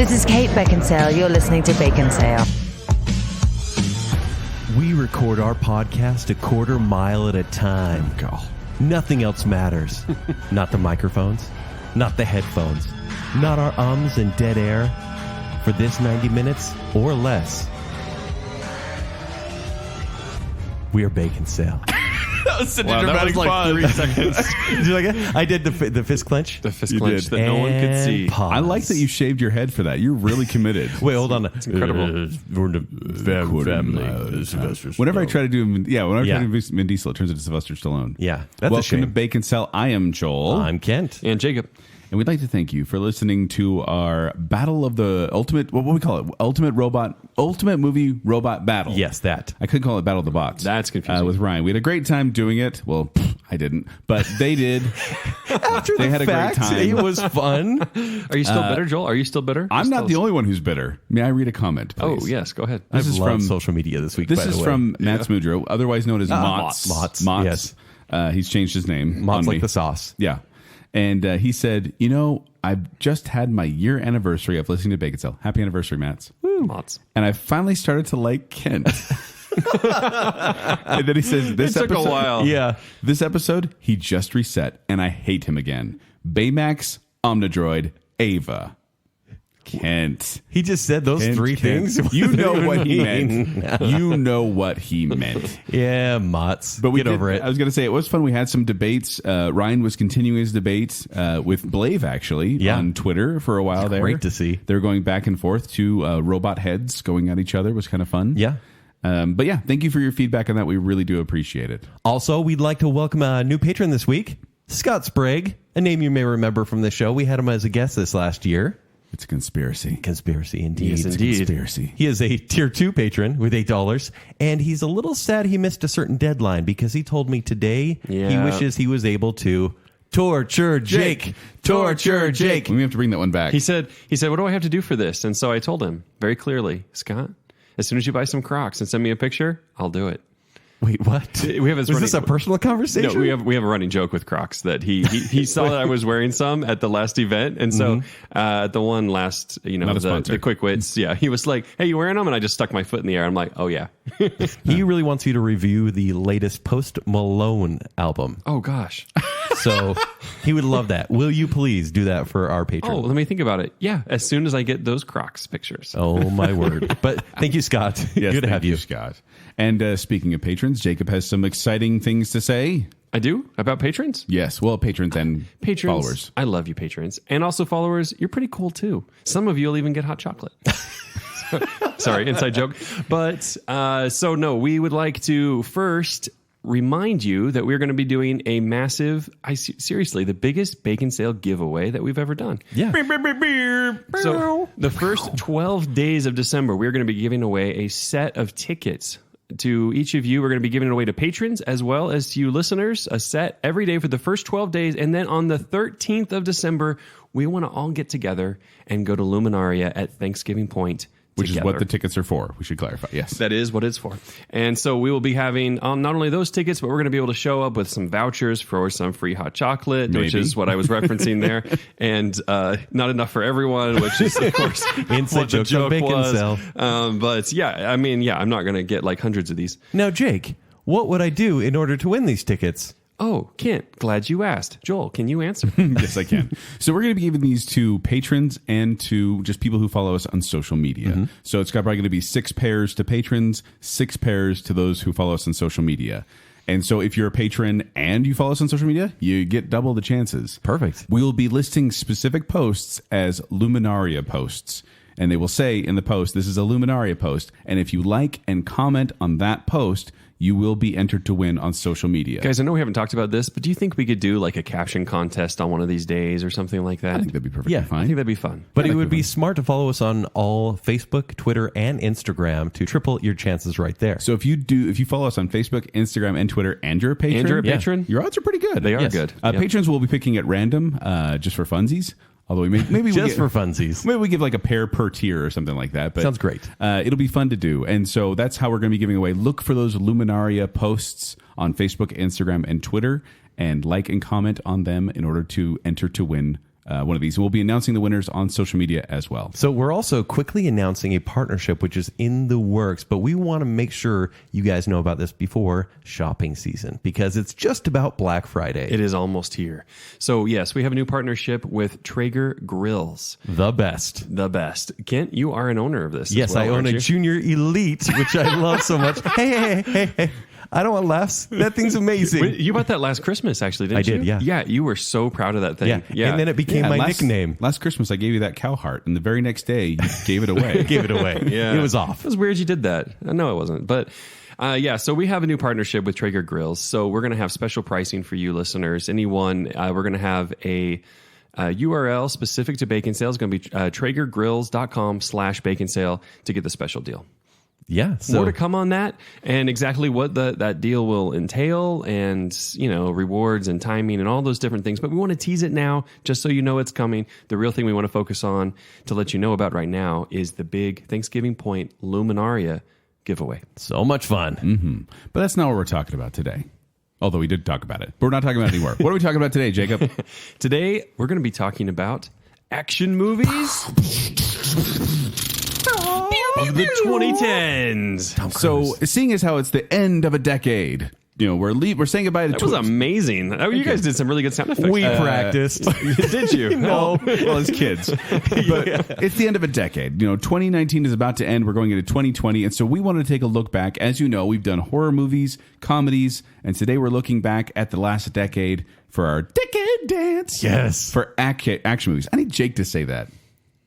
This is Kate Baconsale. You're listening to Baconsale. We record our podcast a quarter mile at a time. Nothing else matters. Not the microphones, not the headphones, not our ums and dead air. For this 90 minutes or less, we are Baconsale. That was such a dramatic pause. 3 seconds. Did you like it? I did the fist clench. The fist clench that no one could see. Pause. I like that you shaved your head for that. You're really committed. Wait, hold on. It's incredible. We're the family. Whenever I try to do, whenever I try to do Vin Diesel, it turns into Sylvester Stallone. Yeah, that's Welcome a shame. to Baconsale. I am Joel. I'm Kent. And Jacob. And we'd like to thank you for listening to our Battle of the Ultimate, what we call it? Ultimate Movie Robot Battle. Yes, that. I could call it Battle of the Bots. That's confusing. With Ryan. We had a great time doing it. Well, I didn't, but they did. After they the had a fact, great time. it was fun. Are you still bitter, Joel? Are you still bitter? I'm not the only one who's bitter. May I read a comment, please? Oh, yes. Go ahead. This I've is loved from social media this week, This by the is way. from Matt Smudro, otherwise known as Mott's. Mott's, yes. He's changed his name. Mott's on like me. the sauce. Yeah. And he said, I've just had my year anniversary of listening to Baconsale. Happy anniversary, Matts. Mott's. And I finally started to like Kent. And then he says, this It took episode, a while. Yeah. This episode, he just reset, and I hate him again. Baymax, Omnidroid, Ava. Kent. He just said those Kent, three Kent. things. You know what he mean? meant. You know what he meant. Yeah, Mott's. But we Get over it. I was going to say, it was fun. We had some debates. Ryan was continuing his debates with Blave, actually, on Twitter for a while there. Great to see. They were going back and forth to robot heads going at each other. It was kind of fun. Yeah. But yeah, thank you for your feedback on that. We really do appreciate it. Also, we'd like to welcome a new patron this week, Scott Sprague, a name you may remember from the show. We had him as a guest this last year. It's a conspiracy. Conspiracy, indeed. Yes, It's a indeed. conspiracy. He is a tier 2 patron with $8, and he's a little sad he missed a certain deadline because he told me today he Yeah. wishes he was able to torture Jake. Torture Jake. We have to bring that one back. He said, what do I have to do for this? And so I told him very clearly, Scott, as soon as you buy some Crocs and send me a picture, I'll do it. Wait, what? We have this Was this a personal conversation? No, we have a running joke with Crocs that he saw that I was wearing some at the last event, and so at the one last, Not a sponsor. the Quick Wits, he was like, "Hey, you wearing them?" And I just stuck my foot in the air. I'm like, "Oh yeah." He really wants you to review the latest Post Malone album. Oh gosh. So he would love that. Will you please do that for our patron? Oh, let me think about it. Yeah, as soon as I get those Crocs pictures. Oh, my word. But thank you, Scott. Yes, Good to thank have you. Scott. And speaking of patrons, Jacob has some exciting things to say. I do? About patrons? Yes, well, patrons and Patrons. followers. I love you, patrons. And also followers, you're pretty cool too. Some of you will even get hot chocolate. Sorry, inside joke. But so no, we would like to first remind you that we're going to be doing a massive, seriously, the biggest Baconsale giveaway that we've ever done. Yeah. So the first 12 days of December, we're going to be giving away a set of tickets to each of you. We're going to be giving it away to patrons as well as to you listeners, a set every day for the first 12 days. And then on the 13th of December, we want to all get together and go to Luminaria at Thanksgiving Point. Which together. is what the tickets are for. We should clarify. Yes. That is what it's for. And so we will be having not only those tickets, but we're going to be able to show up with some vouchers for some free hot chocolate, which Maybe. is what I was referencing there. And not enough for everyone, which is, of course, Inside what the joke on joke was. Baconsale. But yeah, I'm not going to get like hundreds of these. Now, Jake, what would I do in order to win these tickets? Oh, Kent, glad you asked. Joel, can you answer? Yes, I can. So we're going to be giving these to patrons and to just people who follow us on social media. So it's probably going to be 6 pairs to patrons, 6 pairs to those who follow us on social media. And so if you're a patron and you follow us on social media, you get double the chances. Perfect. We will be listing specific posts as Luminaria posts. And they will say in the post, this is a Luminaria post. And if you like and comment on that post, you will be entered to win on social media. Guys, I know we haven't talked about this, but do you think we could do like a caption contest on one of these days or something like that? I think that'd be perfectly fine. I think that'd be fun. But it would be smart to follow us on all Facebook, Twitter, and Instagram to triple your chances right there. So if you follow us on Facebook, Instagram, and Twitter, and you're a patron, your odds are pretty good. They are Yes. good. Patrons will be picking at random, just for funsies. Although maybe Just for funsies. Maybe we give like a pair per tier or something like that. But Sounds great. It'll be fun to do. And so that's how we're going to be giving away. Look for those Luminaria posts on Facebook, Instagram, and Twitter, and like and comment on them in order to enter to win one of these. We'll be announcing the winners on social media as well. So we're also quickly announcing a partnership which is in the works, but we want to make sure you guys know about this before shopping season because it's just about Black Friday. It is almost here. So yes, we have a new partnership with Traeger Grills. The best. The best. Kent, you are an owner of this. Yes, as well, I own aren't a you? Junior Elite, which I love so much. Hey. I don't want laughs. That thing's amazing. Wait, you bought that last Christmas, actually, didn't you? I did, yeah. Yeah, you were so proud of that thing. Yeah. And then it became my nickname. Last Christmas, I gave you that cow heart, and the very next day, you gave it away. Gave it away. Yeah. It was off. It was weird you did that. No, it wasn't. But so we have a new partnership with Traeger Grills. So we're going to have special pricing for you listeners. Anyone, we're going to have a URL specific to Baconsale. It's going to be traegergrills.com/Baconsale to get the special deal. Yeah. So More to come on that and exactly what that deal will entail and, rewards and timing and all those different things. But we want to tease it now just so you know it's coming. The real thing we want to focus on to let you know about right now is the big Thanksgiving Point Luminaria giveaway. so much fun. But that's not what we're talking about today. Although we did talk about it. But we're not talking about it anymore. What are we talking about today, Jacob? Today, we're going to be talking about action movies of the 2010s. So, seeing as how it's the end of a decade, we're saying goodbye to That was amazing. You guys did some really good sound effects. We practiced. Did you? No. well, as kids. But it's the end of a decade. 2019 is about to end. We're going into 2020. And so we wanted to take a look back. As you know, we've done horror movies, comedies, and today we're looking back at the last decade for our decade dance. Yes. For action movies. I need Jake to say that.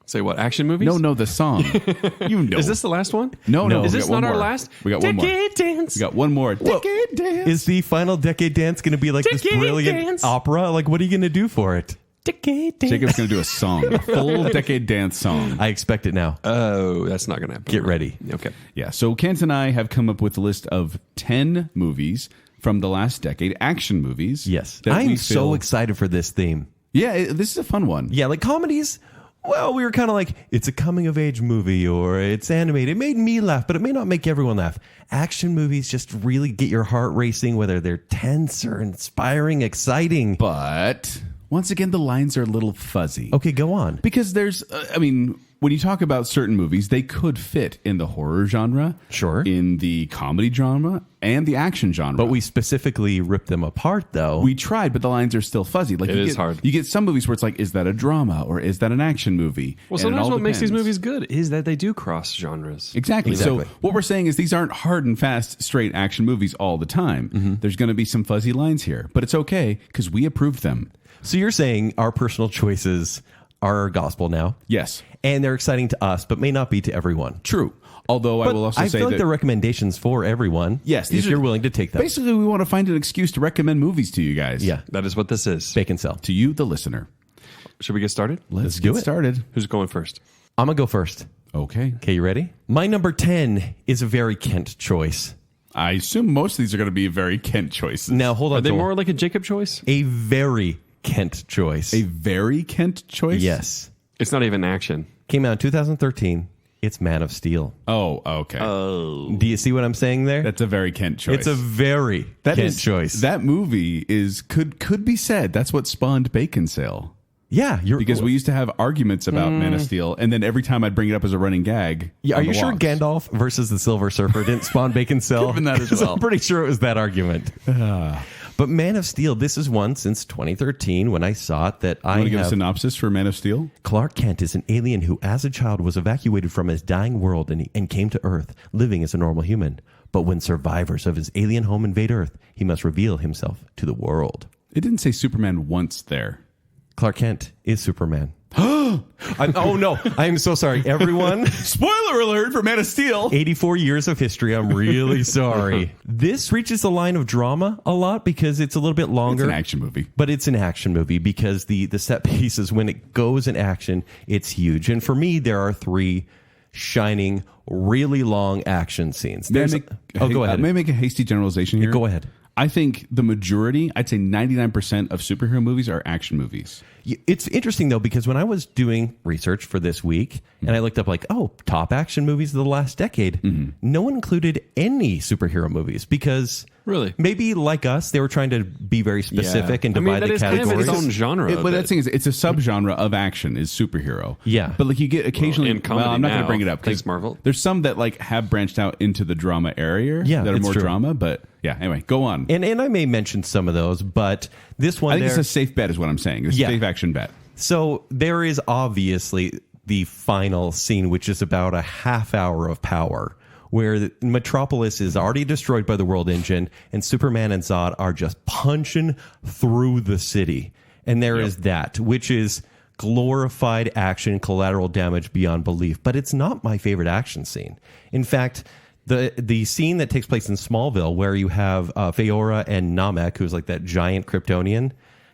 Say what? Action movies? No, the song. Is this the last one? No. Is we this got one not our more. last? We got one more. Decade dance. We got one more. Decade dance. Is the final decade dance going to be like this Decade brilliant dance. opera? Like, what are you going to do for it? Decade dance. Jacob's going to do a song. A full decade dance song. I expect it now. Oh, that's not going to happen. Get ready. Okay. Yeah, so Kent and I have come up with a list of 10 movies from the last decade, action movies. Yes. that we I'm so feel- excited for this theme. Yeah, this is a fun one. Yeah, like comedies. Well, we were kind of like, it's a coming of age movie or it's animated. It made me laugh, but it may not make everyone laugh. Action movies just really get your heart racing, whether they're tense or inspiring, exciting. But once again, the lines are a little fuzzy. Okay, go on. Because there's, when you talk about certain movies, they could fit in the horror genre, Sure. in the comedy genre, and the action genre. But we specifically ripped them apart, though. We tried, but the lines are still fuzzy. Like It you is get, hard. You get some movies where it's like, is that a drama or is that an action movie? Well, And it sometimes all what makes these depends. movies good is that they do cross genres. Exactly. Exactly. So what we're saying is these aren't hard and fast, straight action movies all the time. There's going to be some fuzzy lines here, but it's okay because we approved them. So you're saying our personal choices are gospel now? Yes. And they're exciting to us, but may not be to everyone. True. Although I But will also I say feel that like they're recommendations for everyone. yes, if you're willing to take them. Basically, we want to find an excuse to recommend movies to you guys. Yeah. That is what this is. Baconsale. To you, the listener. Should we get started? Let's do get it. started. Who's going first? I'm going to go first. Okay. Okay, you ready? My number 10 is a very Kent choice. I assume most of these are going to be very Kent choices. Now, hold on. Are they Joel. more like a Jacob choice? A very Kent choice. A very Kent choice? Yes. It's not even action. Came out in 2013. It's Man of Steel. Oh, okay. Do you see what I'm saying there? That's a very Kent choice. It's a very Kent choice. That movie is could be said that's what spawned Baconsale. yeah, you're Because we used to have arguments about Man of Steel, and then every time I'd bring it up as a running gag. Yeah, are on you the sure walks. Gandalf versus the Silver Surfer didn't spawn Baconsale? Given that as 'Cause well. I'm pretty sure it was that argument. But Man of Steel, this is one since 2013 when I saw it that You I want to give a have. synopsis for Man of Steel? Clark Kent is an alien who, as a child, was evacuated from his dying world and came to Earth, living as a normal human. But when survivors of his alien home invade Earth, he must reveal himself to the world. It didn't say Superman once there. Clark Kent is Superman. Oh no! I am so sorry, everyone. Spoiler alert for Man of Steel. 84 years of history. I'm really sorry. This reaches the line of drama a lot because it's a little bit longer. It's an action movie. But it's an action movie because the set pieces, when it goes in action, it's huge. And for me, there are 3 shining, really long action scenes. May I There's- go ahead. May I make a hasty generalization here? Go ahead. I think the majority, I'd say 99% of superhero movies are action movies. It's interesting, though, because when I was doing research for this week and I looked up top action movies of the last decade, no one included any superhero movies because Really? Maybe like us, they were trying to be very specific and divide that the is kind categories. of its own genre. But that's the thing is, it's a subgenre of action is superhero. Yeah. But like you get occasionally. in comedy I'm not going now. to bring it up Thanks, because Marvel. there's some that like have branched out into the drama area. Yeah, that are it's more true. drama. But yeah, anyway, go on. And I may mention some of those, but this one I think there, it's a safe bet, is what I'm saying. It's a safe action bet. So there is obviously the final scene, which is about a half hour of power, where Metropolis is already destroyed by the World Engine, and Superman and Zod are just punching through the city. And there is that, which is glorified action, collateral damage beyond belief. But it's not my favorite action scene. In fact, the scene that takes place in Smallville, where you have Feora and Namek, who's like that giant Kryptonian,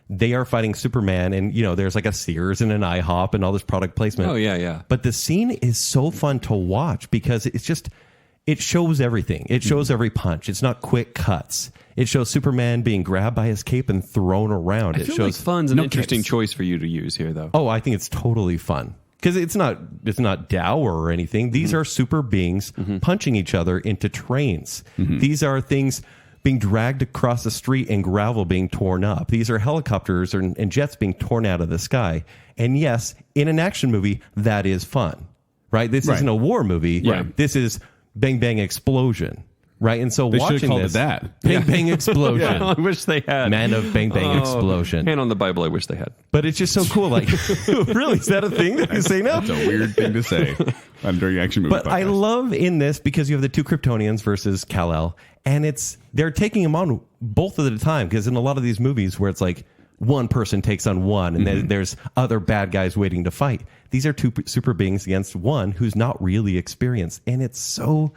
they are fighting Superman, and there's like a Sears and an IHOP and all this product placement. Oh, yeah. But the scene is so fun to watch because it shows everything. It shows every punch. It's not quick cuts. It shows Superman being grabbed by his cape and thrown around. I It feel shows like fun's an no interesting kicks. choice for you to use here, though. Oh, I think it's totally fun because it's not dour or anything. These are super beings punching each other into trains. These are things being dragged across the street and gravel being torn up. These are helicopters and jets being torn out of the sky. And yes, in an action movie, that is fun, right? This isn't a war movie. Right. This is bang, bang, explosion, right? And so They should have watching called this, it that. bang, bang, explosion. I wish they had. Man of bang, bang, explosion. Hand on the Bible, I wish they had. But it's just so cool. Like, really, is that a thing that you say now? It's a weird thing to say during action movie. But I love in this because you have the two Kryptonians versus Kal-El, and they're taking them on both at a time, because in a lot of these movies where it's like one person takes on one and then there's other bad guys waiting to fight. These are two super beings against one who's not really experienced, and it's so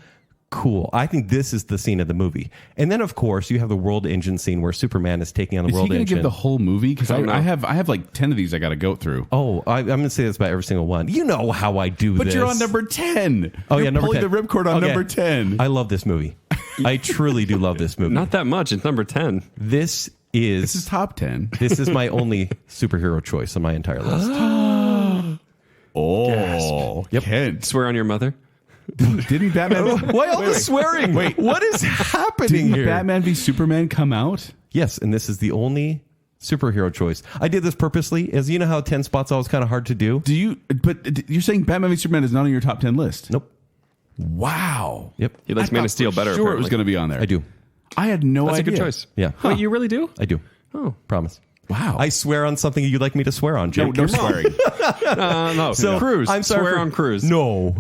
cool. I think this is the scene of the movie. And then, of course, you have the World Engine scene where Superman is taking on the Is he World going to Engine. give the whole movie? Because don't know. I have like 10 of these I got to go through. Oh, I'm going to say this about every single one. You know how I do But this. you're on number 10. Oh, You're yeah, number pulling 10. the ripcord on Okay. number 10. I love this movie. I truly do love this movie. Not that much. It's number 10. This This is top 10. this is my only superhero choice on my entire list. Oh, Yep. Kent. Swear on your mother. Didn't Batman? Why all the swearing? Wait, what is happening Didn't here? Batman v Superman come out? Yes, and this is the only superhero choice. I did this purposely, as you know how 10 spots always kind of hard to do. Do you? But you're saying Batman v Superman is not on your top 10 list? Nope. Wow. Yep. He likes Man of Steel better. Sure, it was apparently. going to be on there. I do. I had no That's idea. a good choice. Yeah. Wait, you really do? I do. Oh. Promise. Wow. I swear on something you'd like me to swear on, Jake. no swearing. No. So Cruise. I'm sorry Swear for, on Cruise. No.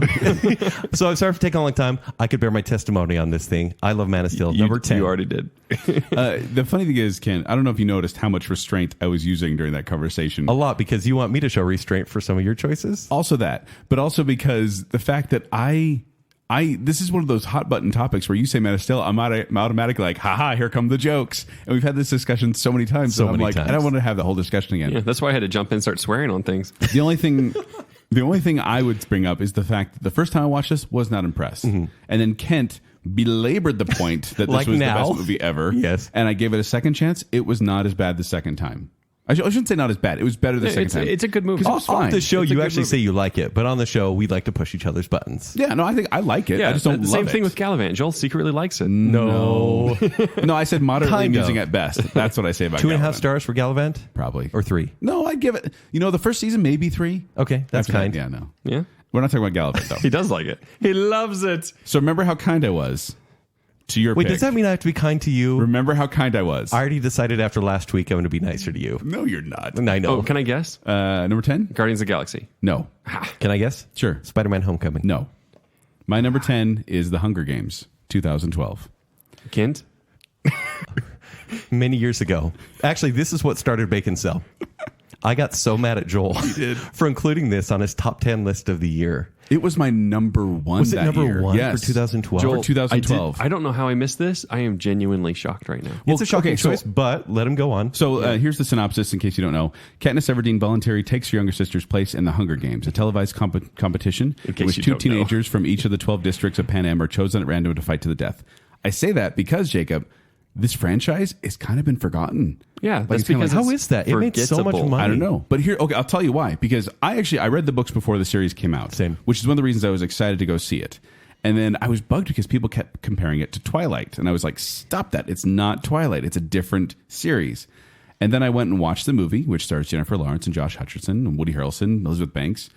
So I'm sorry for taking a long time. I could bear my testimony on this thing. I love Man of Steel. Number 10. You already did. The funny thing is, Ken, I don't know if you noticed how much restraint I was using during that conversation. A lot, because you want me to show restraint for some of your choices. Also that, but also because the fact that this is one of those hot button topics where you say Man of Steel, I'm automatically like, haha, here come the jokes. And we've had this discussion so many times. So that I'm many like, times. I don't want to have the whole discussion again. Yeah, that's why I had to jump in and start swearing on things. The only thing I would bring up is the fact that the first time I watched this was not impressed. And then Kent belabored the point that this Like was now. the best movie ever. Yes. And I gave it a second chance. It was not as bad the second time. I shouldn't say not as bad. It was better the second time. It's a good movie. 'Cause it was Off fine. the show, It's a you good actually movie. say you like it, but on the show, we like to push each other's buttons. Yeah, no, I think I like it. Yeah, I just don't the love same it. thing with Gallivant. Joel secretly likes it. No. No, I said moderately Kind of. amusing at best. That's what I say about 2.5 Gallivant. stars for Gallivant? Probably. Or 3? No, I'd give it, the first season, maybe 3. Okay, that's After kind. that, yeah, no. Yeah, We're not talking about Gallivant, though. he does like it. He loves it. So remember how kind I was to your Wait, pick. does that mean I have to be kind to you? Remember how kind I was. I already decided after last week I'm going to be nicer to you. No, you're not. And I know. Oh, can I guess? Number 10? Guardians of the Galaxy. No. Can I guess? Sure. Spider-Man Homecoming. No. My number 10 is The Hunger Games, 2012. Kent. Many years ago. Actually, this is what started Baconsale. I got so mad at Joel for including this on his top 10 list of the year. It was my number 1 Was it that number year. 1 Yes. for 2012? Joel, 2012. I don't know how I missed this. I am genuinely shocked right now. It's a shocking okay, so- choice, but let him go on. So here's the synopsis in case you don't know. Katniss Everdeen voluntarily takes her younger sister's place in the Hunger Games, a televised competition in case which you 2 don't know. teenagers from each of the 12 districts of Pan Am are chosen at random to fight to the death. I say that because, Jacob, this franchise has kind of been forgotten. Yeah, that's it's kinda because like, How it's is that? It made so much forgettable. money. I don't know. But here, okay, I'll tell you why. Because I read the books before the series came out. Same. Which is one of the reasons I was excited to go see it. And then I was bugged because people kept comparing it to Twilight. And I was like, stop that. It's not Twilight. It's a different series. And then I went and watched the movie, which stars Jennifer Lawrence and Josh Hutcherson and Woody Harrelson, Elizabeth Banks,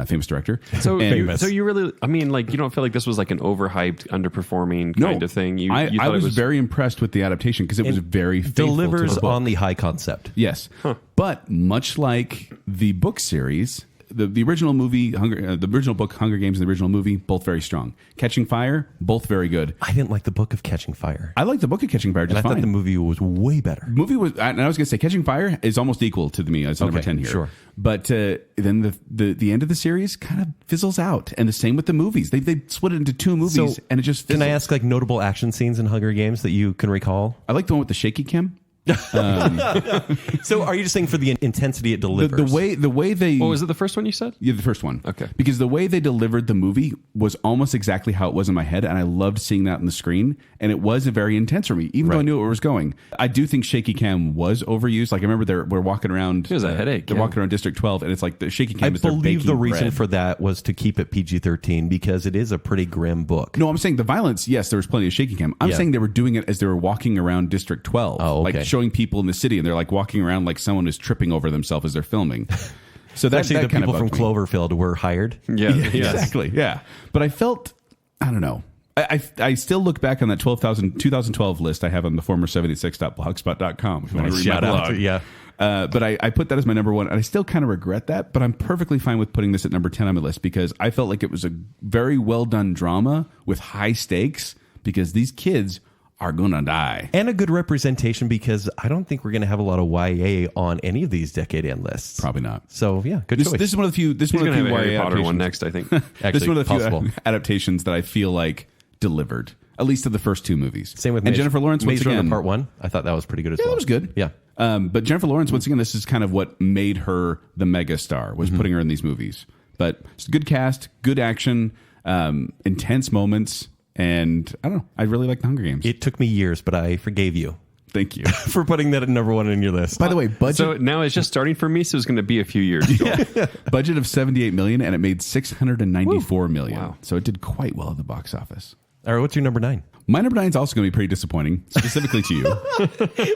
famous director. So you really, I mean, like, you don't feel like this was like an overhyped, underperforming kind of thing? You I thought was it was very impressed with the adaptation because it was very faithful delivers to the book. on the high concept. Yes. But much like the book series, the original movie, the original book, Hunger Games, and the original movie, both very strong. Catching Fire, both very good. I didn't like the book of Catching Fire. I like the book of Catching Fire just and I fine. thought the movie was way better. Movie was, and I was going to say, Catching Fire is almost equal to me as number 10 here. Sure. But then the end of the series kind of fizzles out, and the same with the movies. They split it into two movies, So, and it just fizzles. Can I ask like notable action scenes in Hunger Games that you can recall? I like the one with the shaky cam. So are you just saying for the intensity it delivers? The way they was it the first one you said? Yeah, the first one. Okay. Because the way they delivered the movie was almost exactly how it was in my head, and I loved seeing that on the screen, and it was very intense for me, even though I knew where it was going. I do think shaky cam was overused. Like, I remember we're walking around... It was a headache. They're walking around District 12, and it's like the shaky cam I is they're believe the baking reason bread. for that was to keep it PG-13 because it is a pretty grim book. No, I'm saying the violence, yes, there was plenty of shaky cam. I'm saying they were doing it as they were walking around District 12. Oh, okay. Like, showing people in the city, and they're like walking around like someone is tripping over themselves as they're filming. So that Actually, that the kind people of from bugged me. Cloverfield were hired. Yeah, yes. Exactly. Yeah. But I felt, I don't know. I still look back on that 2012 list I have on the former 76.blogspot.com. If you want to read Shout my out blog. to- yeah. But I put that as my number one, and I still kind of regret that, but I'm perfectly fine with putting this at number 10 on my list because I felt like it was a very well done drama with high stakes because these kids are gonna die. And a good representation because I don't think we're going to have a lot of YA on any of these decade end lists. Probably not. So yeah, good This choice. is one of the few. This is He's one of going the to have few a Harry YA Potter one adaptations. next, I think. Actually, This is one of the possible. few adaptations that I feel like delivered, at least to the first two movies. Same with and Maze, Jennifer Lawrence once Maze Runner again. Part 1. I thought that was pretty good as Yeah, well. that was good. Yeah. But Jennifer Lawrence, once again, this is kind of what made her the mega star, was putting her in these movies. But it's a good cast, good action, intense moments, and I don't know. I really like The Hunger Games. It took me years, but I forgave you Thank you. for putting that at number 1 on your list. By the way, budget So now it's just starting for me, so it's going to be a few years. budget of $78 million, and it made $694 million. Wow. So it did quite well at the box office. All right, what's your number 9? My number 9 is also going to be pretty disappointing, specifically to you.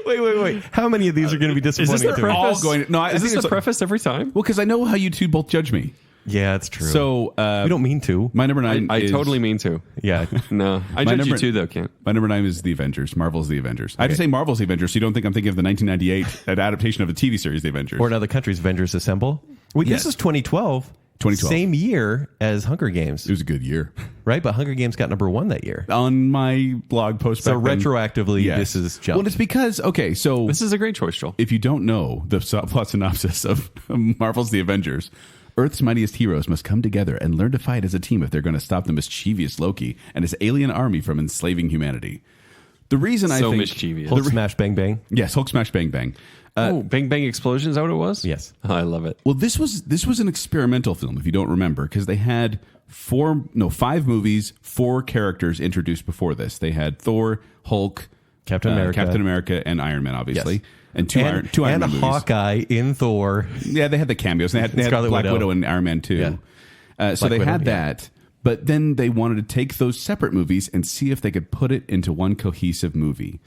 Wait. How many of these are going to be Is this disappointing the to me? All preface? going- no, I is think this it's the preface every time? Well, because I know how you two both judge me. Yeah, it's true. So we don't mean to. my number 9 I is, totally mean to. Yeah. No, I My judge number- you too, though, Kent. My number 9 is The Avengers. Marvel's The Avengers. I have to say Marvel's The Avengers, so you don't think I'm thinking of the 1998 adaptation of the TV series The Avengers. Or in other countries, Avengers Assemble. Wait, Yes. this is 2012. 2012. Same year as Hunger Games, It was a good year. right? But Hunger Games got number 1 that year. On my blog post So back then- retroactively, Yes. this is jumped. Well, it's because, okay, so This is a great choice, Joel. if you don't know the plot synopsis of Marvel's The Avengers, Earth's mightiest heroes must come together and learn to fight as a team if they're going to stop the mischievous Loki and his alien army from enslaving humanity. The reason I So think... mischievous. Hulk Smash Bang Bang. Yes, Hulk Smash Bang Bang. Bang Bang Explosion, is that what it was? Yes. Oh, I love it. Well, this was an experimental film, if you don't remember, because they had 5 movies, 4 characters introduced before this. They had Thor, Hulk, Captain America. and Iron Man, obviously, Yes. and two Iron and Man a movies. Hawkeye in Thor. Yeah, they had the cameos. They had Scarlet Black Widow. Widow and Iron Man 2. Yeah. So Black they Widow, had yeah. that. But then they wanted to take those separate movies and see if they could put it into one cohesive movie.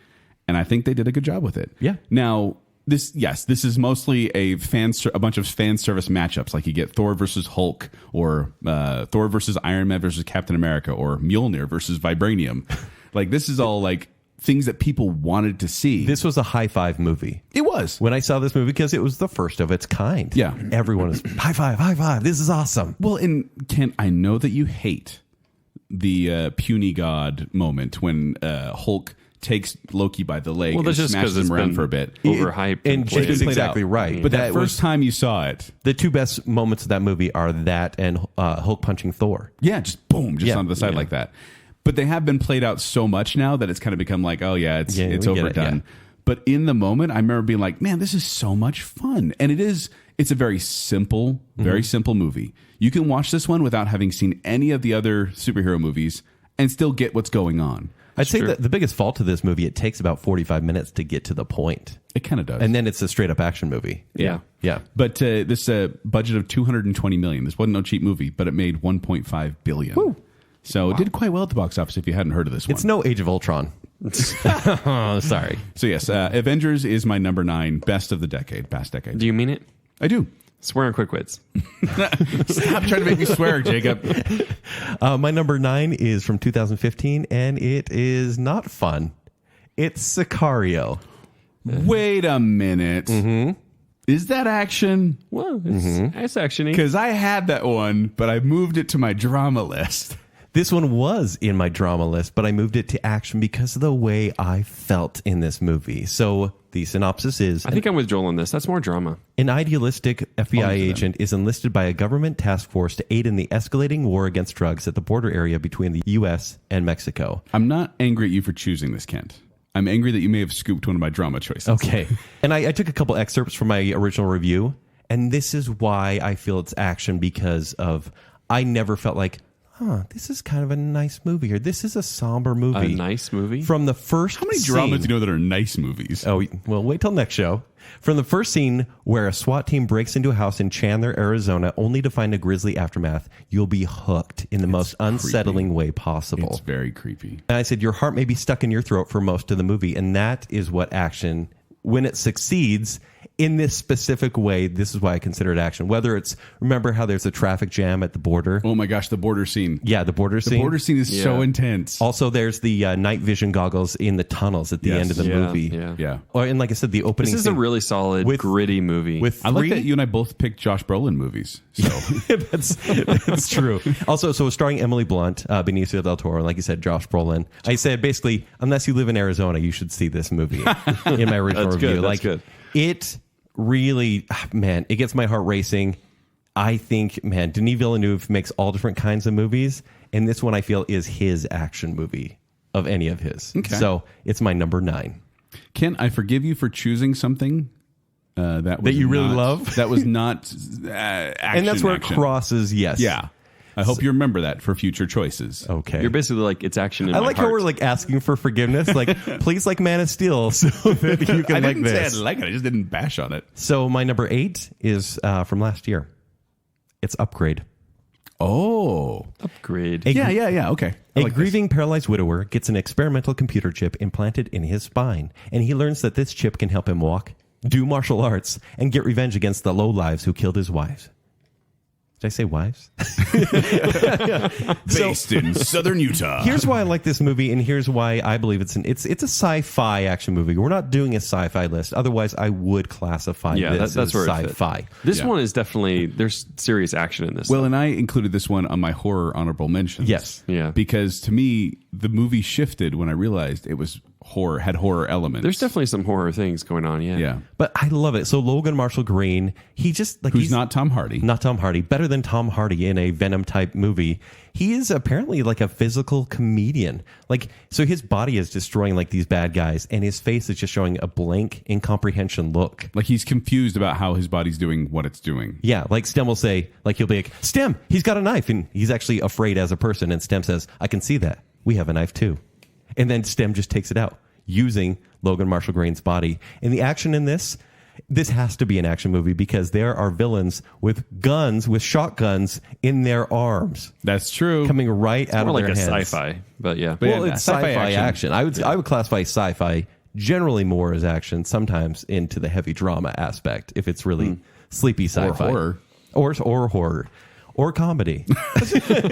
And I think they did a good job with it. Yeah. Now, this is mostly a bunch of fan service matchups. Like you get Thor versus Hulk, or Thor versus Iron Man versus Captain America, or Mjolnir versus Vibranium. Like this is all like things that people wanted to see. This was a high five movie. It was. When I saw this movie, because it was the first of its kind. Yeah. Everyone was high five. This is awesome. Well, and Kent, I know that you hate the puny god moment when Hulk takes Loki by the leg Well, and that's just smashes because it's him around been for a bit. overhyped. And and Jason played. It's exactly right. But That that first time you saw it, The two best moments of that movie are that and Hulk punching Thor. yeah, just boom, just Yeah. onto the side like that. But they have been played out so much now that it's kind of become like, oh yeah, it's we get it, overdone. yeah. But in the moment, I remember being like, man, this is so much fun. And it's a very simple, very simple movie. You can watch this one without having seen any of the other superhero movies and still get what's going on. I'd say true. that the biggest fault to this movie, it takes about 45 minutes to get to the point. It kind of does. And then it's a straight up action movie. Yeah. Yeah. But this budget of $220 million. This wasn't no cheap movie, but it made $1.5 billion. So it did quite well at the box office if you hadn't heard of this one. It's no Age of Ultron. Oh, sorry. So yes, Avengers is my number 9, best of the decade, past decade. Do you mean it? I do. Swear on quick wits. Stop trying to make me swear, Jacob. My number 9 is from 2015, and it is not fun. It's Sicario. Wait a minute. Is that action? Well, it's action-y. Because I had that one, but I moved it to my drama list. This one was in my drama list, but I moved it to action because of the way I felt in this movie. So the synopsis is... I think I'm with Joel on this. That's more drama. An idealistic FBI agent is enlisted by a government task force to aid in the escalating war against drugs at the border area between the U.S. and Mexico. I'm not angry at you for choosing this, Kent. I'm angry that you may have scooped one of my drama choices. Okay. And I took a couple excerpts from my original review, and this is why I feel it's action, because of... I never felt like... this is kind of a nice movie here. This is a somber movie. A nice movie? From the first How many scene, dramas do you know that are nice movies? Oh, well, wait till next show. From the first scene where a SWAT team breaks into a house in Chandler, Arizona, only to find a grisly aftermath, you'll be hooked in the most unsettling way possible. It's very creepy. And I said, your heart may be stuck in your throat for most of the movie. And that is what action, when it succeeds in this specific way, this is why I consider it action. Whether it's, remember how there's a traffic jam at the border? Oh my gosh, the border scene. Yeah, the border scene. The border scene is so intense. Also, there's the night vision goggles in the tunnels at the end of the movie. Yeah. Or, and like I said, the opening This is scene a really solid, gritty movie. with I like three- that you and I both picked Josh Brolin movies. So that's true. Also, so starring Emily Blunt, Benicio del Toro, and like you said, Josh Brolin. I said basically, unless you live in Arizona, you should see this movie. In my original That's review, good, that's good. It really, man, it gets my heart racing. I think, man, Denis Villeneuve makes all different kinds of movies, and this one I feel is his action movie of any of his. Okay. So it's my number 9. Ken, I forgive you for choosing something that you really love? That was not action. And that's where it crosses, yes. Yeah. I hope you remember that for future choices. Okay. You're basically like, it's action in I my like heart. how we're like asking for forgiveness. Like, please like Man of Steel so that you can I like didn't this. say I like it. I just didn't bash on it. So my number 8 is from last year. It's Upgrade. Oh. Upgrade. Yeah. Okay. I A like grieving paralyzed widower gets an experimental computer chip implanted in his spine, and he learns that this chip can help him walk, do martial arts, and get revenge against the lowlives who killed his wives. Did I say wives? this. Based in southern Utah. Here's why I like this movie, and here's why I believe it's a sci-fi action movie. We're not doing a sci-fi list. Otherwise, I would classify this that's as where it sci-fi. fits. This one is definitely, there's serious action in this. Well, and I included this one on my horror honorable mentions. Yes. Yeah. Because to me, the movie shifted when I realized it was horror, had horror elements. There's definitely some horror things going on, Yeah. But I love it. So Logan Marshall Green, he just like Who's he's not Tom Hardy. Not Tom Hardy. Better than Tom Hardy in a Venom type movie. He is apparently like a physical comedian. Like, so his body is destroying like these bad guys, and his face is just showing a blank incomprehension look. Like he's confused about how his body's doing what it's doing. Yeah, like Stem will say, like he'll be like, Stem, he's got a knife, and he's actually afraid as a person, and Stem says, I can see that. We have a knife too. And then Stem just takes it out using Logan Marshall Green's body. And the action in this has to be an action movie because there are villains with guns, with shotguns in their arms. That's true. Coming right out more of like their a hands. sci-fi, but yeah. Well, yeah, it's sci-fi sci-fi action. action. I would classify sci-fi generally more as action, sometimes into the heavy drama aspect if it's really sleepy sci-fi. horror. Or horror. Or comedy.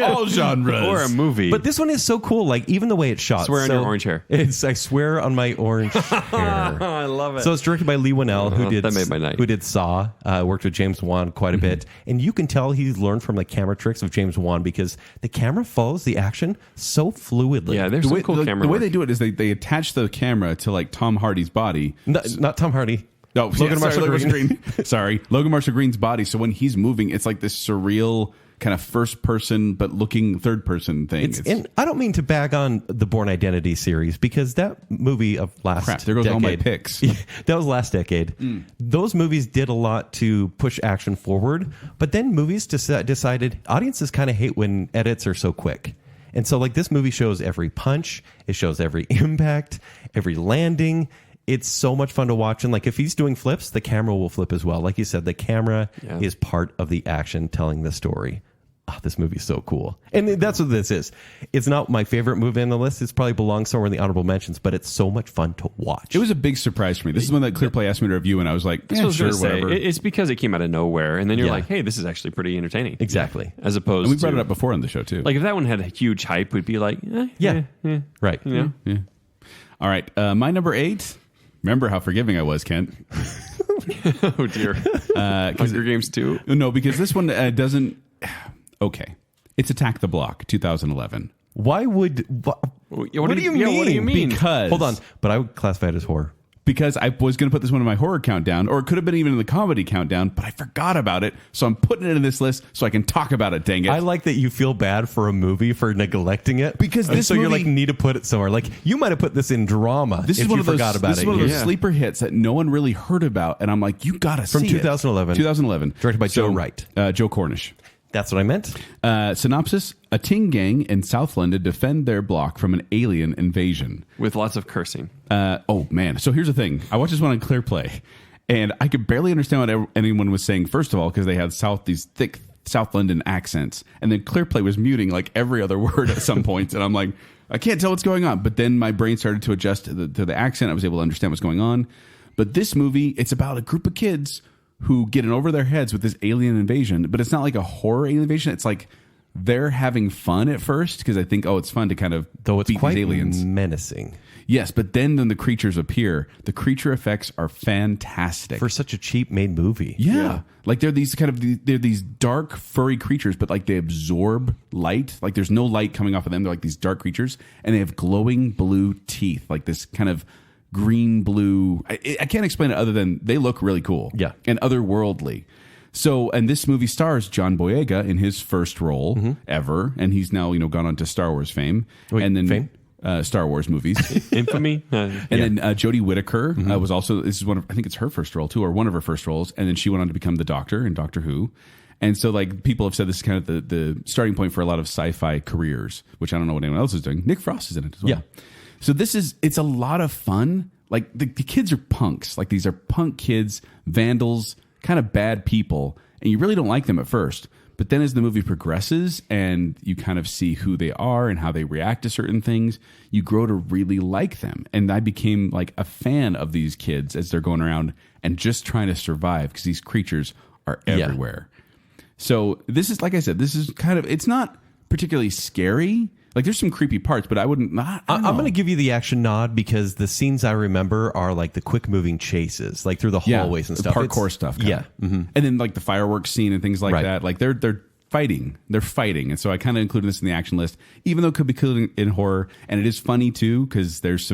All genres. Or a movie. But this one is so cool. Like, even the way it's shot. Swear on so your orange hair. I swear on my orange hair. I love it. So it's directed by Lee Winnell, that made my night. who did Saw, worked with James Wan quite a bit. And you can tell he's learned from the camera tricks of James Wan because the camera follows the action so fluidly. Yeah, there's some cool camera The way work. they do it is they attach the camera to like Tom Hardy's body. Not Tom Hardy. No, Logan Marshall Green. Sorry, Logan Marshall Green's body. So when he's moving, it's like this surreal kind of first person but looking third person thing. And I don't mean to bag on the Bourne Identity series because that movie of last Crap, there goes decade, all my picks. That was last decade. Those movies did a lot to push action forward, but then movies decided audiences kind of hate when edits are so quick. And so like this movie shows every punch, it shows every impact, every landing. It's so much fun to watch. And like if he's doing flips, the camera will flip as well. Like you said, the camera is part of the action telling the story. oh, this movie's so cool. And that's what this is. It's not my favorite movie on the list. It probably belongs somewhere in the honorable mentions, but it's so much fun to watch. It was a big surprise for me. This is one that ClearPlay asked me to review, and I was like, That's what I was sure, gonna say. whatever. It's because it came out of nowhere, and then you're Yeah. like, hey, this is actually pretty entertaining. Exactly. As opposed And we brought to, it up before on the show, too. like, if that one had a huge hype, we'd be like, Yeah. Right. you know? Yeah. All right. My number 8. Remember how forgiving I was, Kent. Oh, dear. Hunger Games 2? No, because this one doesn't... Okay. It's Attack the Block, 2011. Why would... What do you mean? Yeah, what do you mean? Because... Hold on. But I would classify it as horror. Because I was going to put this one in my horror countdown, or it could have been even in the comedy countdown, but I forgot about it, so I'm putting it in this list so I can talk about it, dang it. I like that you feel bad for a movie for neglecting it. Because And this so you're movie- like, need to put it somewhere. Like, you might have put this in drama This if is one you of those, forgot about this it. is one of those Yeah. sleeper hits that no one really heard about, and I'm like, you gotta see From it. 2011. 2011. Directed by Joe Wright. Joe Cornish. That's what I meant. Synopsis: a teen gang in South London defend their block from an alien invasion. With lots of cursing. Oh man! So here's the thing: I watched this one on ClearPlay, and I could barely understand what anyone was saying. First of all, because they had these thick South London accents, and then ClearPlay was muting like every other word at some points, and I'm like, I can't tell what's going on. But then my brain started to adjust to the accent. I was able to understand what's going on. But this movie, it's about a group of kids who get in over their heads with this alien invasion, but it's not like a horror alien invasion. It's like they're having fun at first because I think, oh, it's fun to kind of Though it's beat quite these aliens. menacing. Yes, but then the creatures appear. The creature effects are fantastic. For such a cheap made movie. Yeah. Like they're these dark furry creatures, but like they absorb light. Like there's no light coming off of them. They're like these dark creatures, and they have glowing blue teeth, like this kind of green blue. I can't explain it other than they look really cool. Yeah. And otherworldly. So, and this movie stars John Boyega in his first role ever, and he's now gone on to Star Wars fame. Wait, and then fame? Star Wars movies. Infamy? And then Jodie Whittaker was also, this is I think it's her first role too, or one of her first roles. And then she went on to become the Doctor in Doctor Who. And so like people have said this is kind of the starting point for a lot of sci-fi careers, which I don't know what anyone else is doing. Nick Frost is in it as well. Yeah. So it's a lot of fun. Like the kids are punks. Like these are punk kids, vandals, kind of bad people. And you really don't like them at first. But then as the movie progresses and you kind of see who they are and how they react to certain things, you grow to really like them. And I became like a fan of these kids as they're going around and just trying to survive because these creatures are everywhere. So this is, like I said, this is kind of, it's not particularly scary. Like there's some creepy parts, but I wouldn't. I'm going to give you the action nod because the scenes I remember are like the quick moving chases, like through the hallways and stuff. Parkour stuff. Yeah. Mm-hmm. And then like the fireworks scene and things like that. Like they're fighting. They're fighting. And so I kind of included this in the action list, even though it could be included in horror. And it is funny too, because there's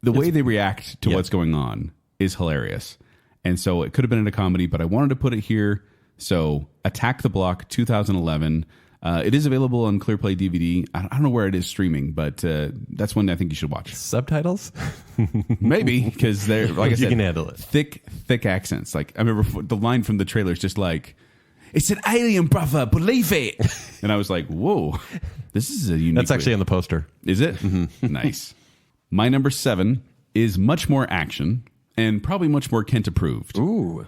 the way they react to what's going on is hilarious. And so it could have been in a comedy, but I wanted to put it here. So Attack the Block 2011. It is available on ClearPlay DVD. I don't know where it is streaming, but that's one I think you should watch. Subtitles? Maybe, because they're, like I said, you can handle it. Thick accents. Like I remember the line from the trailer is just like, "It's an alien, brother, believe it." And I was like, "Whoa, this is a unique." That's actually on the poster. Is it? Mm-hmm. Nice. My number 7 is much more action and probably much more Kent approved. Ooh.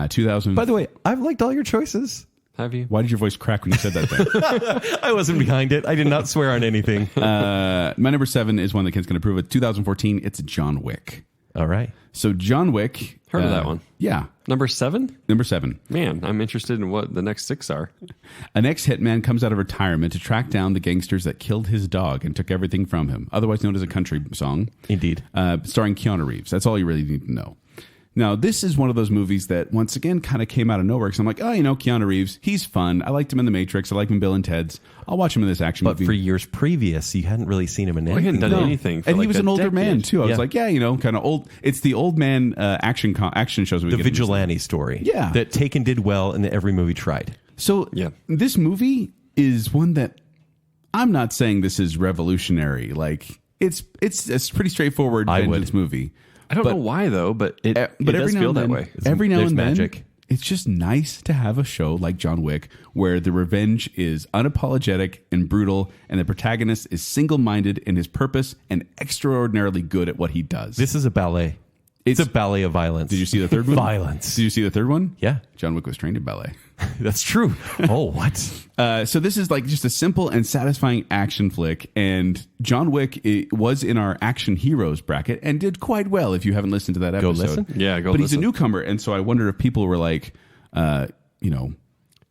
2000. By the way, I've liked all your choices. Have you? Why did your voice crack when you said that thing? I wasn't behind it. I did not swear on anything. My number 7 is one that Kent's going to prove it. 2014, it's John Wick. All right. So John Wick. Heard of that one. Yeah. Number 7? Number 7. Man, I'm interested in what the next 6 are. An ex-hitman comes out of retirement to track down the gangsters that killed his dog and took everything from him, otherwise known as a country song. Indeed. Starring Keanu Reeves. That's all you really need to know. Now, this is one of those movies that, once again, kind of came out of nowhere. Because I'm like, oh, Keanu Reeves, he's fun. I liked him in The Matrix. I like him in Bill and Ted's. I'll watch him in this action But movie. for years previous, you hadn't really seen him in He anything. hadn't done anything. For And like he was a an older decade. man, too. I was Yeah. like, yeah, kind of old. It's the old man action shows. We The get in this. vigilante story. Yeah. That Taken did well and that every movie tried. So Yeah. this movie is one that I'm not saying this is revolutionary. Like, it's a pretty straightforward I would. vengeance movie. I don't know why, though, but it does feel that way. Every now there's and then, magic. it's just nice to have a show like John Wick where the revenge is unapologetic and brutal, and the protagonist is single-minded in his purpose and extraordinarily good at what he does. This is a ballet. It's a ballet of violence. Did you see the third one? Violence. Did you see the third one? Yeah. John Wick was trained in ballet. That's true. Oh, what? So this is like just a simple and satisfying action flick, and John Wick was in our action heroes bracket and did quite well. If you haven't listened to that episode, listen. Yeah, go But listen. he's a newcomer, and so I wonder if people were like,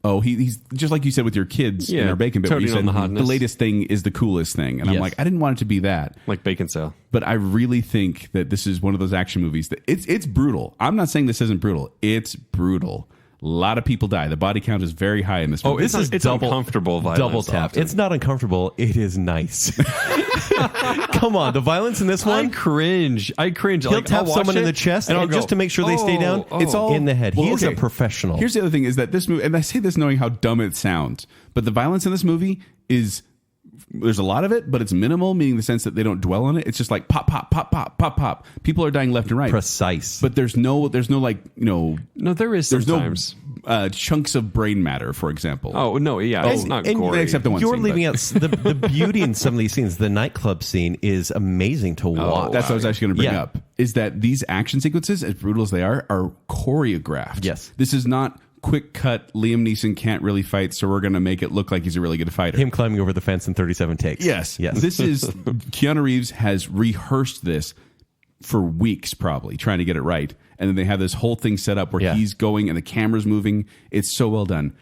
oh, he's just like you said with your kids in Yeah, our bacon bit. Where you toting on said the hotness. latest thing is the coolest thing, and I'm Yes. like, I didn't want it to be that. Like Baconsale. But I really think that this is one of those action movies that it's brutal. I'm not saying this isn't brutal. It's brutal. A lot of people die. The body count is very high in this movie. It's uncomfortable violence. Double tap. often. It's not uncomfortable. It is nice. Come on, the violence in this I one. cringe. He'll I'll tap watch someone in it, the chest and I'll and just go, to make sure they stay down. "Oh, It's all in the head. Well, He is a okay. professional. Here's the other thing is that this movie, and I say this knowing how dumb it sounds, but the violence in this movie is, there's a lot of it, but it's minimal, meaning the sense that they don't dwell on it. It's just like pop, pop, pop, pop, pop, pop. People are dying left and right. Precise. But there's no like, No, there is there's sometimes. no chunks of brain matter, for example. Oh no, yeah, it's not and gory. except the one You're scene, leaving but- out the beauty in some of these scenes. The nightclub scene is amazing to watch. That's what I was actually going to bring Yeah. up, is that these action sequences, as brutal as they are choreographed. Yes. This is not quick cut, Liam Neeson can't really fight, so we're going to make it look like he's a really good fighter. Him climbing over the fence in 37 takes. Yes. Yes. This is, Keanu Reeves has rehearsed this for weeks, probably, trying to get it right. And then they have this whole thing set up where Yeah. he's going and the camera's moving. It's so well done.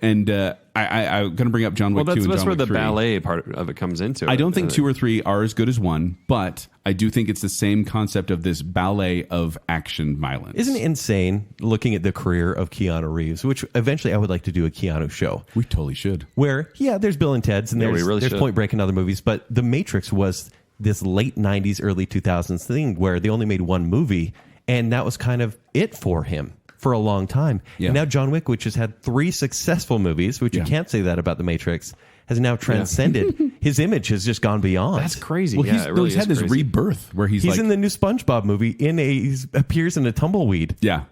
And I'm going to bring up John Wick Well, 2 and that's John where Wick the 3. ballet part of it comes into. I don't think 2 or 3 are as good as 1, but I do think it's the same concept of this ballet of action violence. Isn't it insane looking at the career of Keanu Reeves, which eventually I would like to do a Keanu show We totally should. where, yeah, there's Bill and Ted's and Yeah, we there's, really there's should. Point Break and other movies, but The Matrix was this late 90s, early 2000s thing where they only made one movie, and that was kind of it for him for a long time. Yeah. And now John Wick, which has had 3 successful movies, which you can't say that about The Matrix, has now transcended. His image has just gone beyond. That's crazy. Well, Yeah, he's, it really he's had is this crazy. rebirth where he's He's like, in the new SpongeBob movie. He appears in a tumbleweed. yeah.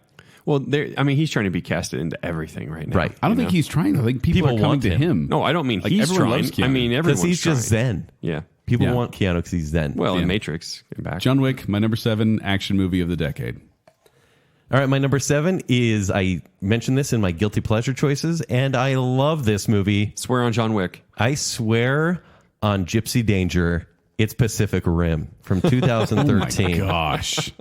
Well, he's trying to be casted into everything right now. Right. I don't you think know? he's trying. I think people are coming want to him. him. No, I don't mean Like, he's everyone trying. loves Keanu. I mean, Because everyone's he's just trying. zen. Yeah. People Yeah. want Keanu because he's zen. Well, Yeah. in Matrix, and back. John Wick, my number 7 action movie of the decade. All right, my number 7 is, I mentioned this in my guilty pleasure choices, and I love this movie. Swear on John Wick. I swear on Gypsy Danger, it's Pacific Rim from 2013. Gosh.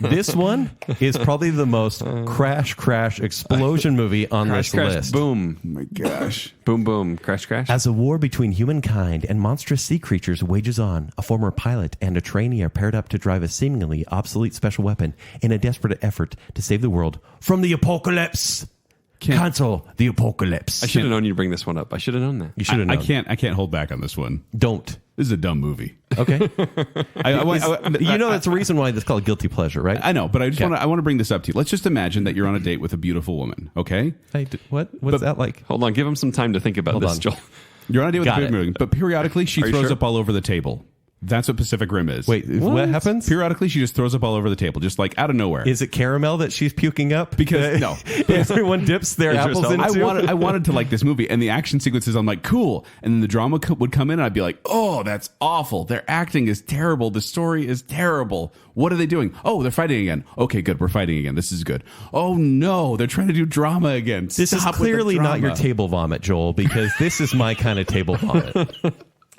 This one is probably the most crash explosion movie on Crash, this crash, list. boom. Oh my gosh. Boom, boom. Crash, crash. As a war between humankind and monstrous sea creatures wages on, a former pilot and a trainee are paired up to drive a seemingly obsolete special weapon in a desperate effort to save the world from the apocalypse. Cancel the apocalypse. I should have known you'd bring this one up. I should have known that. You should have known. I can't hold back on this one. Don't. This is a dumb movie. Okay. I That's the reason why it's called guilty pleasure, right? I know, but I want to bring this up to you. Let's just imagine that you're on a date with a beautiful woman, okay? What's that like? Hold on. Give him some time to think about Hold this, on. Joel. You're on a date with a Got beautiful it. woman, but periodically she Are you throws sure? up all over the table. That's what Pacific Rim is. Wait, what happens? Periodically she just throws up all over the table, just like out of nowhere. Is it caramel that she's puking up? Because- no. Everyone dips their Idris apples Elba. into. I wanted to like this movie, and the action sequences, I'm like, cool. And then the drama would come in, and I'd be like, oh, that's awful. Their acting is terrible. The story is terrible. What are they doing? Oh, they're fighting again. Okay, good. We're fighting again. This is good. Oh, no. They're trying to do drama again. This Stop is with the clearly not your drama. table vomit, Joel, because this is my kind of table vomit.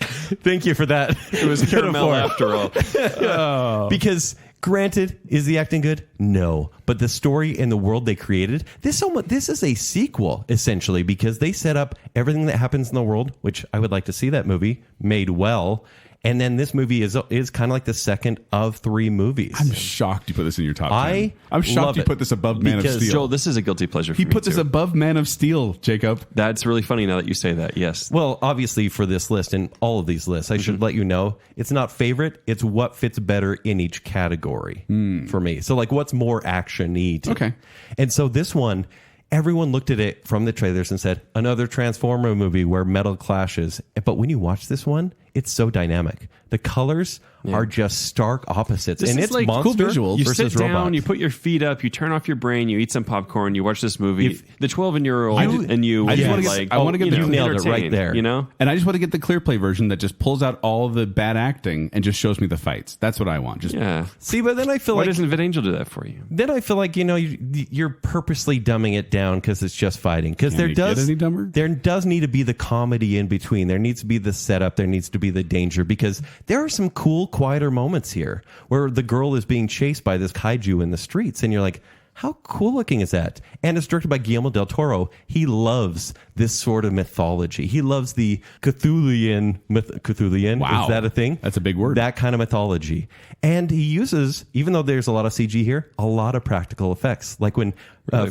Thank you for that. It was caramel after all. Because granted, is the acting good? No. But the story and the world they created, this is a sequel, essentially, because they set up everything that happens in the world, which I would like to see that movie made well. And then this movie is kind of like the second of 3 movies. I'm shocked you put this in your top 10. I I'm shocked love you it. put this above Man of Because, Steel. Joel, this is a guilty pleasure for He me, put this too. above Man of Steel, Jacob. That's really funny now that you say that. Yes. Well, obviously for this list and all of these lists, I should let you know, it's not favorite. It's what fits better in each category for me. So like what's more action-y to Okay. And so this one, everyone looked at it from the trailers and said, another Transformer movie where metal clashes. But when you watch this one, it's so dynamic. The colors are just stark opposites. This and is it's like monster cool visuals You versus sit down, robot. you put your feet up, you turn off your brain, you eat some popcorn, you watch this movie. The 12-year-old and you, I just yeah, wanna get- like, I wanna get you the- know, you nailed it right entertained, there. You know, And I just want to get the clear play version that just pulls out all of the bad acting and just shows me the fights. That's what I want. Just yeah. See, but then I feel Why like doesn't VidAngel do that for you? then I feel like you're purposely dumbing it down because it's just fighting. Because there you get does any dumber? there does need to be the comedy in between. There needs to be the setup. There needs to be the danger because there are some cool, quieter moments here where the girl is being chased by this kaiju in the streets, and you're like, how cool looking is that? And it's directed by Guillermo del Toro. He loves this sort of mythology. He loves the Cthulhian. Wow. Is that a thing? That's a big word. That kind of mythology. And he uses, even though there's a lot of CG here, a lot of practical effects. Like when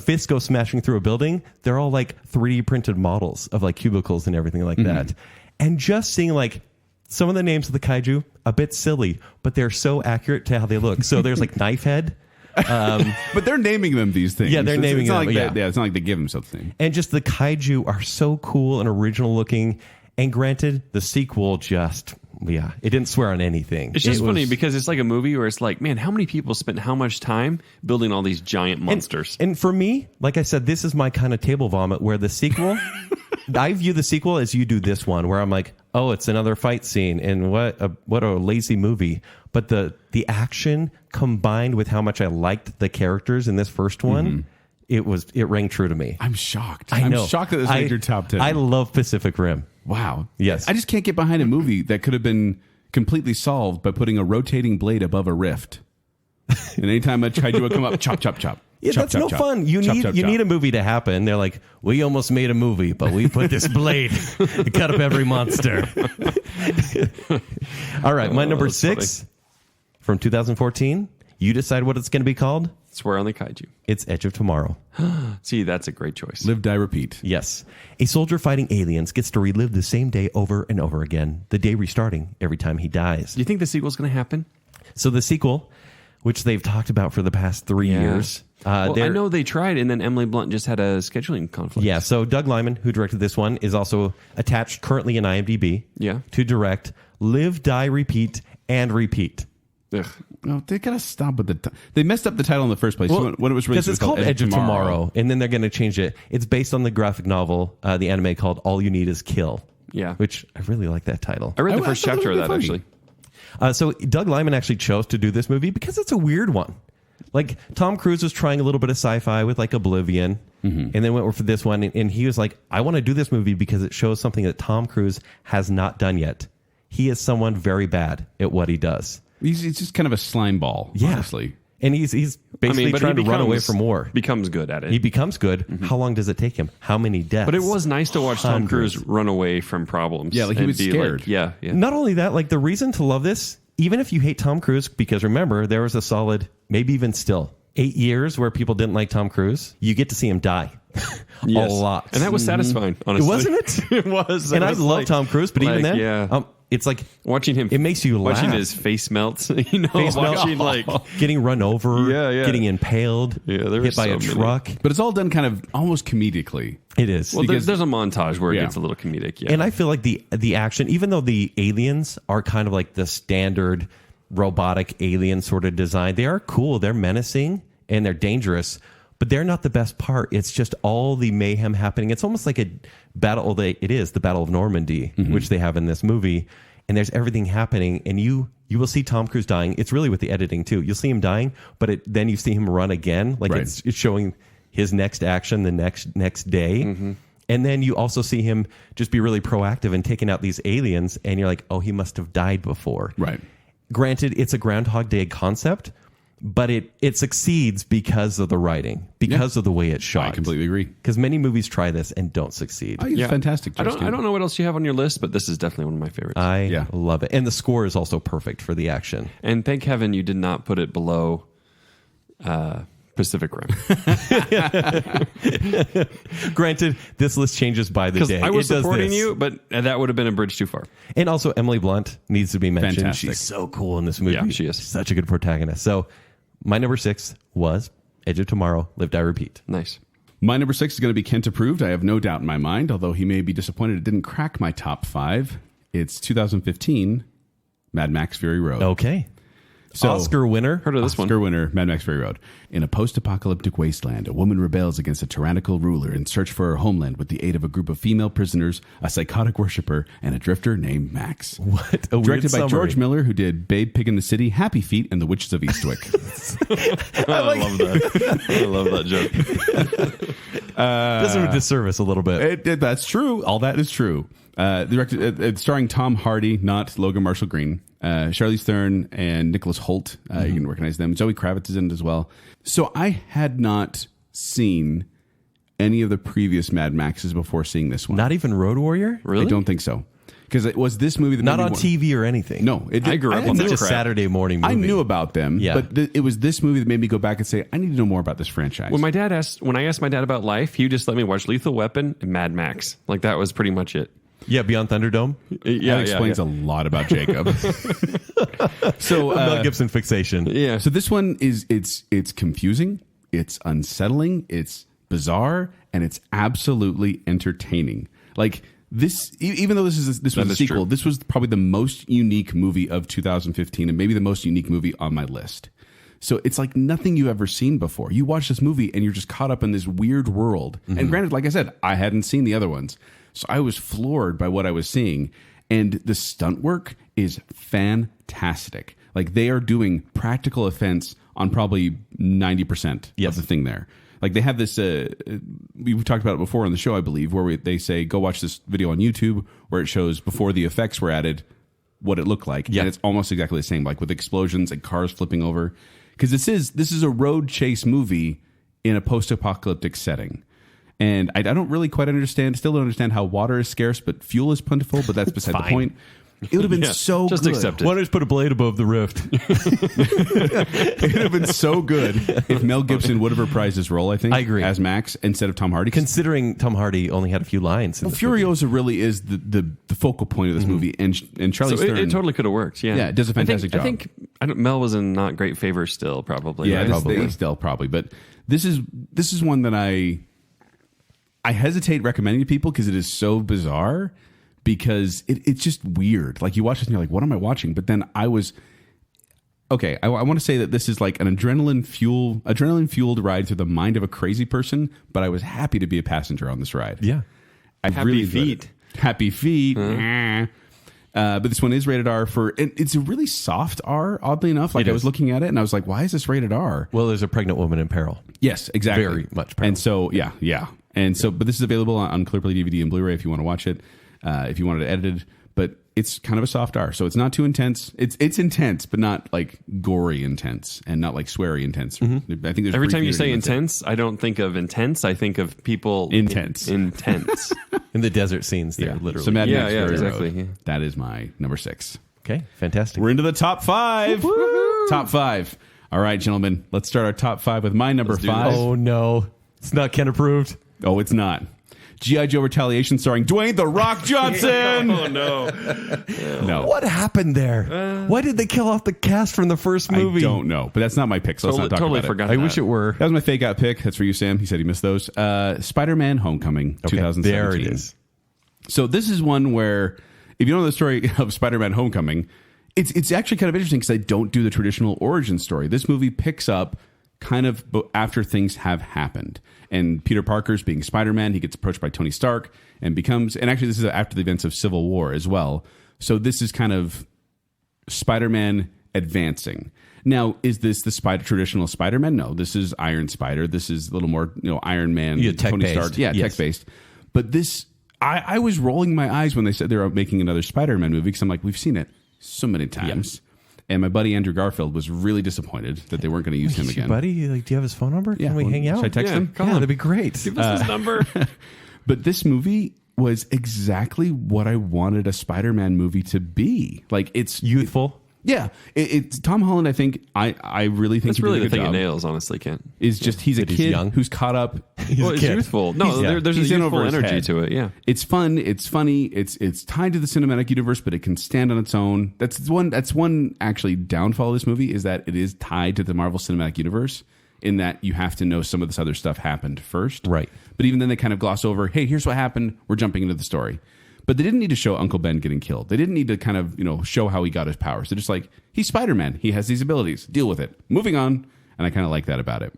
fists go smashing through a building, they're all like 3D printed models of like cubicles and everything like that. And just seeing like some of the names of the kaiju, a bit silly, but they're so accurate to how they look. So there's like Knife Head. but they're naming them these things. Yeah, they're naming it's not them, Like yeah. it's not like they give themselves names. And just the kaiju are so cool and original looking. And granted, the sequel just, it didn't swear on anything. It's just It funny was- because it's like a movie where it's like, man, how many people spent how much time building all these giant monsters? And for me, like I said, this is my kind of table vomit where the sequel, I view the sequel as you do this one, where I'm like, oh, it's another fight scene, and what a lazy movie. But the action combined with how much I liked the characters in this first one, it rang true to me. I'm shocked. I know. I'm shocked that this made your top 10. I love Pacific Rim. Wow. Yes. I just can't get behind a movie that could have been completely solved by putting a rotating blade above a rift. And anytime a kaiju would come up, chop, chop, chop. Yeah, chop, that's chop, no chop. fun. You Chop, need chop, you chop. need a movie to happen. They're like, we almost made a movie, but we put this blade to cut up every monster. All right, my number that's 6 from 2014. You decide what it's going to be called. Swear on the kaiju. It's Edge of Tomorrow. See, that's a great choice. Live, die, repeat. Yes. A soldier fighting aliens gets to relive the same day over and over again, the day restarting every time he dies. Do you think the sequel's going to happen? So the sequel, which they've talked about for the past 3 years. Well, I know they tried, and then Emily Blunt just had a scheduling conflict. Yeah, so Doug Liman, who directed this one, is also attached currently in IMDb to direct Live, Die, Repeat, and Repeat. Ugh. No, they gotta stop with the. They messed up the title in the first place. Well, when it was released, because it's called Edge of Tomorrow, and then they're going to change it. It's based on the graphic novel, the anime called All You Need Is Kill. Yeah. Which I really like that title. I read the I first thought chapter of that that, would be actually. So Doug Liman actually chose to do this movie because it's a weird one. Like Tom Cruise was trying a little bit of sci-fi with like Oblivion, and then went for this one, and he was like, I want to do this movie because it shows something that Tom Cruise has not done yet. He is someone very bad at what he does. He's just kind of a slime ball, honestly. And he's basically trying to run away from war. Becomes good at it. He becomes good. How long does it take him? How many deaths? But it was nice to watch Tom Cruise run away from problems. Yeah, like he and was be scared. Like, yeah. Not only that, like the reason to love this, even if you hate Tom Cruise, because remember, there was a solid, maybe even still, 8 years where people didn't like Tom Cruise. You get to see him die Yes. a lot. And that was satisfying, honestly. Wasn't it? It was. And I was love like- Tom Cruise, but even like, then, yeah. it's like Watching him, it makes you laugh. watching his face melt. Face melt. watching like getting run over, Yeah. getting impaled, Yeah, there hit were by so a many. truck. But it's all done kind of almost comedically. It is. well, because- there's a montage where it Yeah. gets a little comedic. Yeah, And I feel like the action, even though the aliens are kind of like the standard robotic alien sort of design, they are cool. They're menacing and they're dangerous, but they're not the best part. It's just all the mayhem happening. It's almost like a battle. It is the Battle of Normandy, which they have in this movie. And there's everything happening, and you will see Tom Cruise dying. It's really with the editing too. You'll see him dying, but then you see him run again. Like Right. it's showing his next action the next day. And then you also see him just be really proactive in taking out these aliens, and you're like, oh, he must have died before. Right. Granted, it's a Groundhog Day concept, but it succeeds because of the writing, because of the way it's shot. I completely agree. Because many movies try this and don't succeed. I think it's fantastic. I don't know what else you have on your list, but this is definitely one of my favorites. I love it. And the score is also perfect for the action. And thank heaven you did not put it below Pacific Rim. Granted, this list changes by the Because day. I was It does supporting this. you, but that would have been a bridge too far. And also, Emily Blunt needs to be mentioned. Fantastic. She's so cool in this movie. Yeah, she is. She's such a good protagonist. So, my number 6 was Edge of Tomorrow, Live, Die, Repeat. Nice. My number 6 is going to be Kent approved. I have no doubt in my mind, although he may be disappointed it didn't crack my top 5. It's 2015, Mad Max Fury Road. Okay. So, Oscar winner. Heard of this one? Oscar winner, Mad Max Fury Road. In a post-apocalyptic wasteland, a woman rebels against a tyrannical ruler in search for her homeland with the aid of a group of female prisoners, a psychotic worshiper, and a drifter named Max. What a weird Directed by summary. George Miller, who did Babe, Pig in the City, Happy Feet, and The Witches of Eastwick. I love that. I love that joke. Does him a disservice a little bit. That's true. All that is true. Directed, starring Tom Hardy, not Logan Marshall Green, Charlize Theron, and Nicholas Hoult. You can recognize them. Zoe Kravitz is in it as well. So I had not seen any of the previous Mad Maxes before seeing this one. Not even Road Warrior? Really? I don't think so. Because it was this movie that Not made me on want- TV or anything. No, I grew up on It's that such a crap. Saturday morning movie. I knew about them, Yeah. but it was this movie that made me go back and say, I need to know more about this franchise. When I asked my dad about life, he just let me watch Lethal Weapon and Mad Max. Like that was pretty much it. Yeah, Beyond Thunderdome. that explains a lot about Jacob. So Mel Gibson fixation. Yeah. So this one is it's confusing, it's unsettling, it's bizarre, and it's absolutely entertaining. Like this, even though this was a sequel, true. this was probably the most unique movie of 2015, and maybe the most unique movie on my list. So it's like nothing you've ever seen before. You watch this movie and you're just caught up in this weird world. And granted, like I said, I hadn't seen the other ones, so I was floored by what I was seeing. And the stunt work is fantastic. Like they are doing practical effects on probably 90% Yes. of the thing there. Like they have this, we've talked about it before on the show, I believe, where they say, go watch this video on YouTube where it shows before the effects were added what it looked like. Yeah. And it's almost exactly the same, like with explosions and cars flipping over. Because this is a road chase movie in a post-apocalyptic setting. And I don't really quite still don't understand how water is scarce, but fuel is plentiful, but that's beside the Fine. point. It would have been Yeah, so just good. accept it. Why don't you just put a blade above the rift? It would have been so good if Mel Gibson would have reprised his role, I think, I agree. as Max instead of Tom Hardy. Considering Tom Hardy only had a few lines. In Well, this movie. Furiosa really is the focal point of this movie, and Charlize So Theron. it totally could have worked. Yeah. Yeah, it does a fantastic job. I think Mel was in not great favor still, probably. Yeah, right? probably. Still probably, but this is one that I hesitate recommending to people because it is so bizarre. Because it's just weird. Like you watch this and you're like, what am I watching? But then I was okay. I want to say that this is like an adrenaline fueled ride through the mind of a crazy person. But I was happy to be a passenger on this ride. Yeah. I Happy really enjoyed feet. it. Happy feet. But this one is rated R and it's a really soft R. Oddly enough, like It I was is. looking at it and I was like, why is this rated R? Well, there's a pregnant woman in peril. Yes, exactly. Very much peril. And so, yeah. And so, but this is available on Clearplay DVD and Blu-ray if you want to watch it, if you wanted it edited. But it's kind of a soft R, so it's not too intense. It's intense, but not like gory intense, and not like sweary intense. I think there's Every brief time you nudity, say that's it. intense, I don't think of intense. I think of people Intense. Intense. In the desert scenes there, Yeah, literally. So Mad Yeah, Max yeah, Fury exactly, Road. yeah. That is my number 6. Okay, fantastic. We're into the top 5. Top 5. All right, gentlemen, let's start our top 5 with my number Let's do 5. Oh, no. It's not Ken approved. Oh, it's not. G.I. Joe Retaliation starring Dwayne "The Rock" Johnson. Oh no. No. What happened there? Why did they kill off the cast from the first movie? I don't know, but that's not my pick, so let's not talk Totally about forgot. I that. wish it were. it. That was my fake out pick. That's for you, Sam. He said he missed those. Spider-Man Homecoming, Okay, 2017. there it is. So this is one where, if you don't know the story of Spider-Man Homecoming, it's actually kind of interesting because I don't do the traditional origin story. This movie picks up kind of after things have happened. And Peter Parker's being Spider-Man. He gets approached by Tony Stark and actually this is after the events of Civil War as well. So this is kind of Spider-Man advancing. Now, is this the traditional Spider-Man? No, this is Iron Spider. This is a little more, Iron Man, Yeah, Tony tech-based. Stark. Yeah, Yes. tech-based. But this, I was rolling my eyes when they said they were making another Spider-Man movie because I'm like, we've seen it so many times. And my buddy Andrew Garfield was really disappointed that they weren't going to use him Is your again. buddy, like, do you have his phone number? Yeah, Can we well, hang out? should I text him? Call Yeah, him. that'd be great. Give us his number. But this movie was exactly what I wanted a Spider-Man movie to be. Like it's Youthful. It's Tom Holland. I think I really think That's he really did a the good thing job. it nails, honestly, Kent. Is just he's a That he's kid young. who's caught up. Well, it's kid. youthful. No, there's a he's in youthful over his energy head. to it. Yeah. It's fun. It's funny. It's tied to the cinematic universe, but it can stand on its own. That's one actually downfall of this movie is that it is tied to the Marvel Cinematic Universe in that you have to know some of this other stuff happened first. Right. But even then they kind of gloss over, hey, here's what happened. We're jumping into the story. But they didn't need to show Uncle Ben getting killed. They didn't need to kind of, show how he got his powers. They're just like, he's Spider-Man. He has these abilities. Deal with it. Moving on. And I kind of like that about it.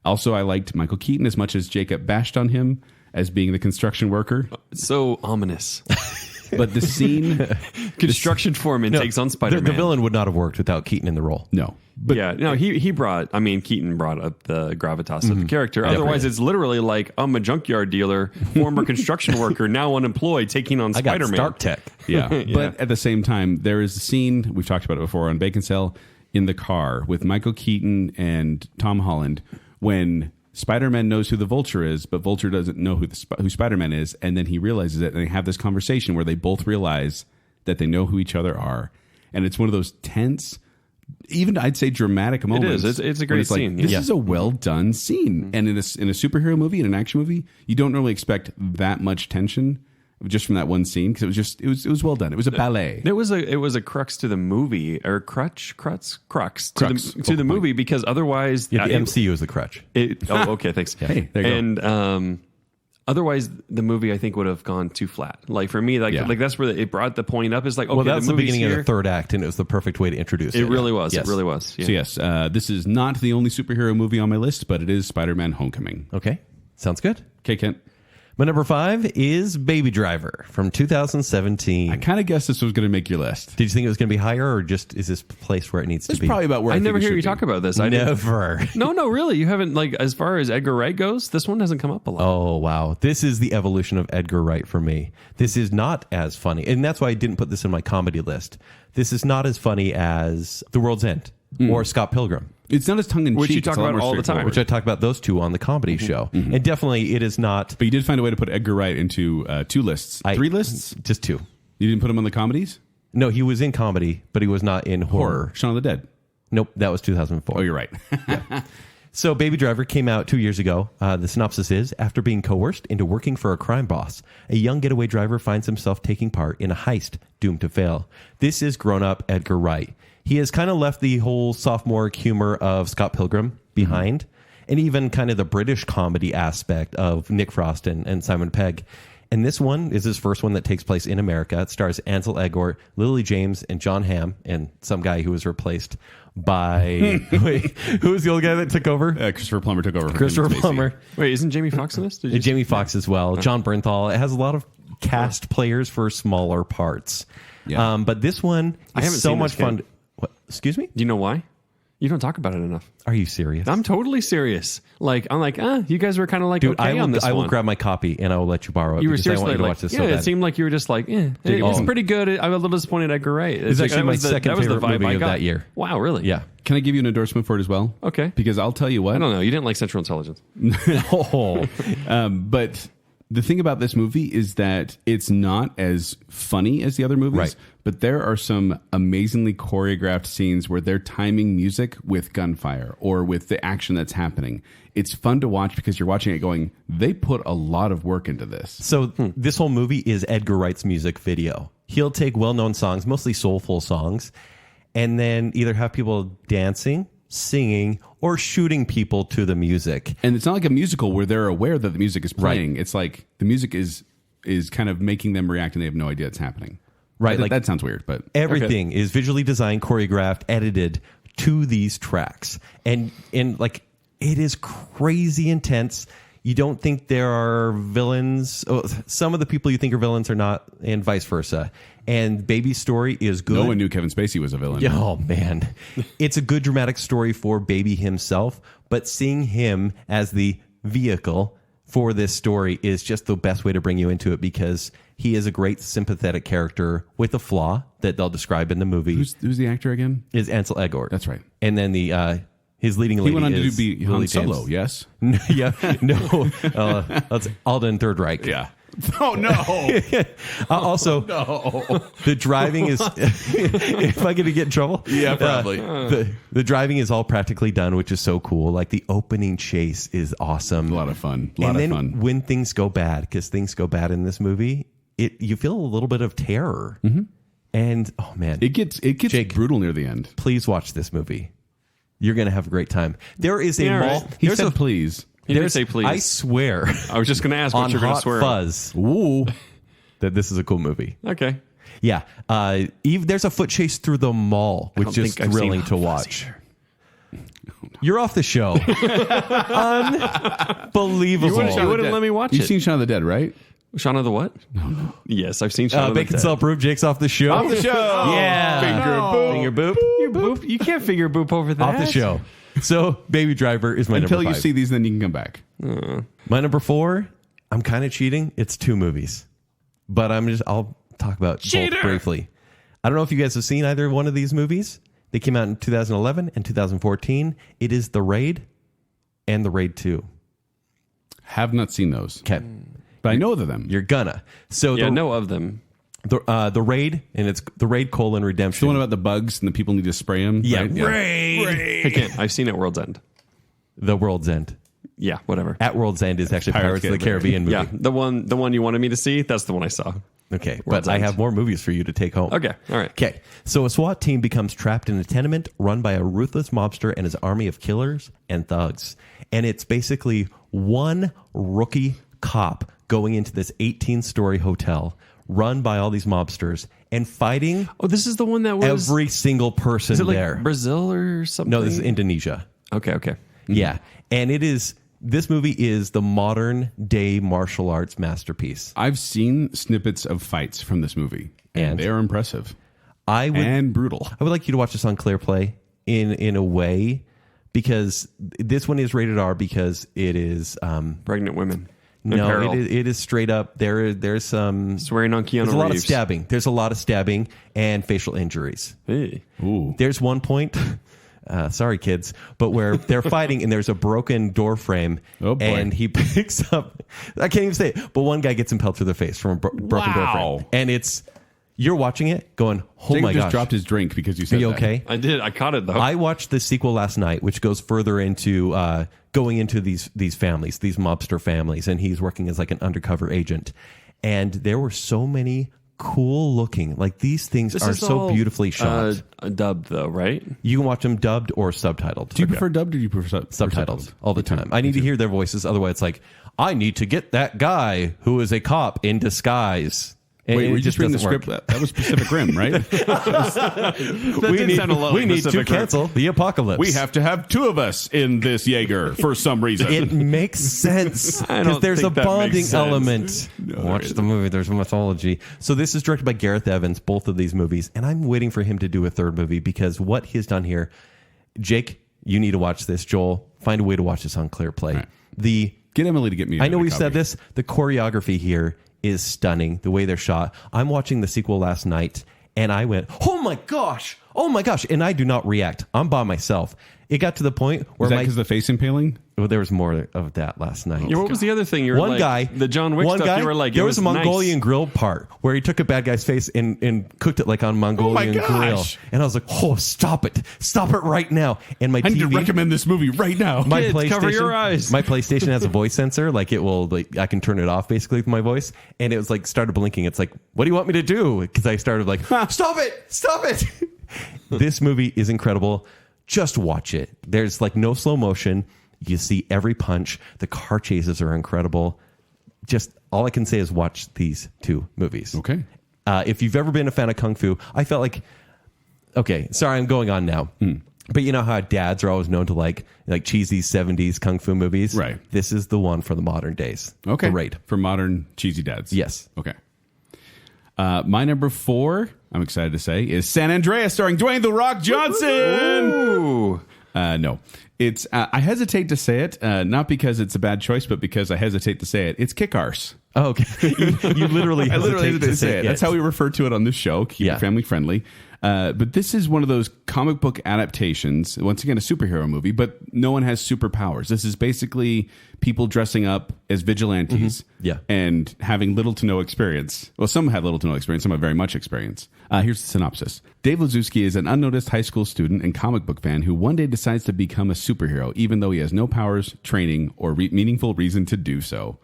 Also, I liked Michael Keaton as much as Jacob bashed on him as being the construction worker. So ominous. But the scene... Construction foreman takes on Spider-Man. The villain would not have worked without Keaton in the role. No. But Keaton brought up the gravitas of the character. Otherwise, it's literally like, I'm a junkyard dealer, former construction worker, now unemployed, taking on Spider-Man. I got Stark Tech. Yeah. But at the same time, there is a scene, we've talked about it before on Baconsale, in the car with Michael Keaton and Tom Holland when Spider-Man knows who the Vulture is, but Vulture doesn't know who Spider-Man is, and then he realizes it, and they have this conversation where they both realize that they know who each other are, and it's one of those tense, even I'd say dramatic moments. It is. It's a great scene. This is a well done scene, and in a superhero movie, in an action movie, you don't normally expect that much tension just from that one scene because it was well done. It was a ballet. It was a crux to the to the movie because otherwise the MCU is the crutch. Okay, thanks. Yeah. Hey, there you go. And otherwise the movie I think would have gone too flat. Like for me, like that's where it brought the point up. Is like, okay, that's the beginning here. of the third act, and it was the perfect way to introduce it. It really was. Yes. It really was. Yeah. So yes, this is not the only superhero movie on my list, but it is Spider-Man: Homecoming. Okay, sounds good. Okay, Kent. My number 5 is Baby Driver from 2017. I kind of guessed this was going to make your list. Did you think it was going to be higher, or just is this place where it needs to It's be? probably about where I think never it hear should you be. talk about this. Never. No, really. You haven't, like, as far as Edgar Wright goes, this one hasn't come up a lot. Oh, wow. This is the evolution of Edgar Wright for me. This is not as funny. And that's why I didn't put this in my comedy list. This is not as funny as The World's End or Scott Pilgrim. It's not as tongue-in-cheek. Which you talk about all the time. Which I talk about those two on the comedy show. And definitely it is not... But you did find a way to put Edgar Wright into 2 lists. 3 lists? Just 2. You didn't put him on the comedies? No, he was in comedy, but he was not in horror. Shaun of the Dead. Nope, that was 2004. Oh, you're right. So Baby Driver came out 2 years ago. The synopsis is, after being coerced into working for a crime boss, a young getaway driver finds himself taking part in a heist doomed to fail. This is grown-up Edgar Wright. He has kind of left the whole sophomore humor of Scott Pilgrim behind, and even kind of the British comedy aspect of Nick Frost and Simon Pegg. And this one is his first one that takes place in America. It stars Ansel Elgort, Lily James, and John Hamm, and some guy who was replaced by... wait, who was the old guy that took over? Christopher Plummer took over. Christopher Plummer. Wait, isn't Jamie Foxx in this? Jamie Foxx as well. John Bernthal. It has a lot of cast players for smaller parts. Yeah. But this one I is haven't so seen much this, Ken. fun. What? Excuse me? Do you know why? You don't talk about it enough. Are you serious? I'm totally serious. Like, I'm like, you guys were kind of like, Dude, okay on this I will one. grab my copy and I will let you borrow it. You were because I seriously want you to like, watch this yeah, so bad. it seemed like you were just like, it's pretty good. I'm a little disappointed Edgar Wright. It's actually my second favorite movie of that year. Wow, really? Yeah. Can I give you an endorsement for it as well? Okay. Because I'll tell you what. I don't know. You didn't like Central Intelligence. But the thing about this movie is that it's not as funny as the other movies, Right. but there are some amazingly choreographed scenes where they're timing music with gunfire or with the action that's happening. It's fun to watch because you're watching it going, they put a lot of work into this. So this whole movie is Edgar Wright's music video. He'll take well-known songs, mostly soulful songs, and then either have people dancing, singing, or shooting people to the music. And it's not like a musical where they're aware that the music is playing. It's like the music is kind of making them react and they have no idea it's happening. Right. That sounds weird, but Everything is visually designed, choreographed, edited to these tracks. And like, it is crazy intense. You don't think there are villains. Oh, some of the people you think are villains are not, and vice versa. And Baby's story is good. no one knew Kevin Spacey was a villain. Oh, man. It's a good dramatic story for Baby himself, but seeing him as the vehicle for this story is just the best way to bring you into it because he is a great sympathetic character with a flaw that they'll describe in the movie. Who's the actor again? Is Ansel Elgort. That's right. And then his leading lady He went on is to be Lily Han Solo, James. yes? Yeah, no. That's Alden Third Reich. Yeah. Oh, no. Also, No. the driving is, if I get to get in trouble. Yeah, probably. The driving is all practically done, which is so cool. Like the opening chase is awesome. A lot of fun. And then when things go bad, because things go bad in this movie, you feel a little bit of terror. Mm-hmm. And, oh, man. It gets Jake, brutal near the end. please watch this movie. You're going to have a great time. There is a mall. right. He There's said a please. He didn't say please. I swear. I was just going to ask what On you're going to Hot swear. Fuzz. Ooh. that this is a cool movie. Okay. Yeah. There's a foot chase through the mall, which is thrilling to watch. You're off the show. Unbelievable. You wouldn't let me watch it. You've seen Shaun of the Dead, right? Shaun of the what? No. Yes, I've seen Shaun of the Dead. Baconsale proof. Jake's off the show. Off the show. Yeah. Finger boop. You boop. You can't figure boop over that. Off the show. So, Baby Driver is my Until number 5. you see these, then you can come back. My number 4, I'm kind of cheating. It's 2 movies. But I'll talk about both briefly. I don't know if you guys have seen either one of these movies. They came out in 2011 and 2014. It is The Raid and The Raid 2. Have not seen those. Okay. But I know of them. You're gonna. So know of them. The Raid, and it's The Raid: Redemption. It's the one about the bugs and the people need to spray them. Yeah. Right? Raid. Again, I've seen it at World's End. The World's End. Yeah, whatever. At World's End is actually Pirates Pirates of the Caribbean movie. Yeah, the one you wanted me to see, that's the one I saw. Okay, World's but I End. have more movies for you to take home. Okay, all right. Okay, so a SWAT team becomes trapped in a tenement run by a ruthless mobster and his army of killers and thugs. And it's basically one rookie cop going into this 18-story hotel run by all these mobsters and fighting Oh, this is the one that was every single person is it like there. Brazil or something? No, this is Indonesia. Okay. Yeah, and this movie is the modern day martial arts masterpiece. I've seen snippets of fights from this movie, and they're impressive and brutal. I would like you to watch this on Clear Play in a way, because this one is rated R because it is Pregnant women. no, it is straight up. There's some Swearing on Keanu There's a lot of Reeves. stabbing. There's a lot of stabbing and facial injuries. Hey. Ooh. There's one point. Sorry, kids, but where they're fighting and there's a broken door frame, and he picks up. I can't even say it, but one guy gets impaled through the face from a broken door frame, and you're watching it going, "Oh Jacob my gosh!" just dropped his drink because you said Are you that. okay? I did. I caught it though. I watched the sequel last night, which goes further into going into these families, these mobster families, and he's working as like an undercover agent. And there were so many cool looking, like these things This are is so all, beautifully shot. Dubbed though, right? You can watch them dubbed or subtitled. Do you prefer dubbed or do you prefer Subtitled all the time? I need to hear their voices. Otherwise, it's like, I need to get that guy who is a cop in disguise. And Wait, it were you just reading the doesn't script? work. That was Pacific Rim, right? We need to cancel the apocalypse. We have to have 2 of us in this Jaeger for some reason. It makes sense I because don't there's a think that bonding makes sense. element. Watch the movie. There's mythology. So this is directed by Gareth Evans, both of these movies, and I'm waiting for him to do a third movie because what he's done here, Jake, you need to watch this. Joel, find a way to watch this on Clear Play. Right. Get Emily to get me. I know we we've said this. The choreography here is stunning. The way they're shot. I'm watching the sequel last night, and I went, "Oh my gosh! Oh my gosh!" And I do not react. I'm by myself. It got to the point where Is that because the face impaling? well, there was more of that last night. Yeah, what was the other thing? You were One like, guy, the John Wick one stuff. guy, You were like, there it was a Mongolian nice. grill part where he took a bad guy's face and cooked it like on Mongolian grill, gosh. and I was like, "Oh, stop it right now!" And my I need TV, to recommend this movie right now. my Kids, PlayStation, cover your eyes. My PlayStation has a voice sensor, like it will, like I can turn it off basically with my voice, and it was like started blinking. It's like, "What do you want me to do?" Because I started like, "Stop it!" This movie is incredible. Just watch it. There's like no slow motion. You see every punch. The car chases are incredible. Just all I can say is watch these 2 movies. Okay. If you've ever been a fan of Kung Fu, I felt like, okay, sorry, I'm going on now. But you know how dads are always known to like cheesy 70s Kung Fu movies? Right. This is the one for the modern days. Okay. The Raid. For modern cheesy dads. Yes. Okay. My number 4, I'm excited to say, is San Andreas, starring Dwayne "The Rock" Johnson. Ooh. No, it's. I hesitate to say it, not because it's a bad choice, but because I hesitate to say it. It's kick-arse. Oh, okay. you literally I literally hesitate hesitate to say it. yes. That's how we refer to it on this show. Keep it family friendly. But this is one of those comic book adaptations. Once again, a superhero movie, but no one has superpowers. This is basically people dressing up as vigilantes and having little to no experience. Well, some have little to no experience. Some have very much experience. Here's the synopsis. Dave Lazuski is an unnoticed high school student and comic book fan who one day decides to become a superhero, even though he has no powers, training, or meaningful reason to do so.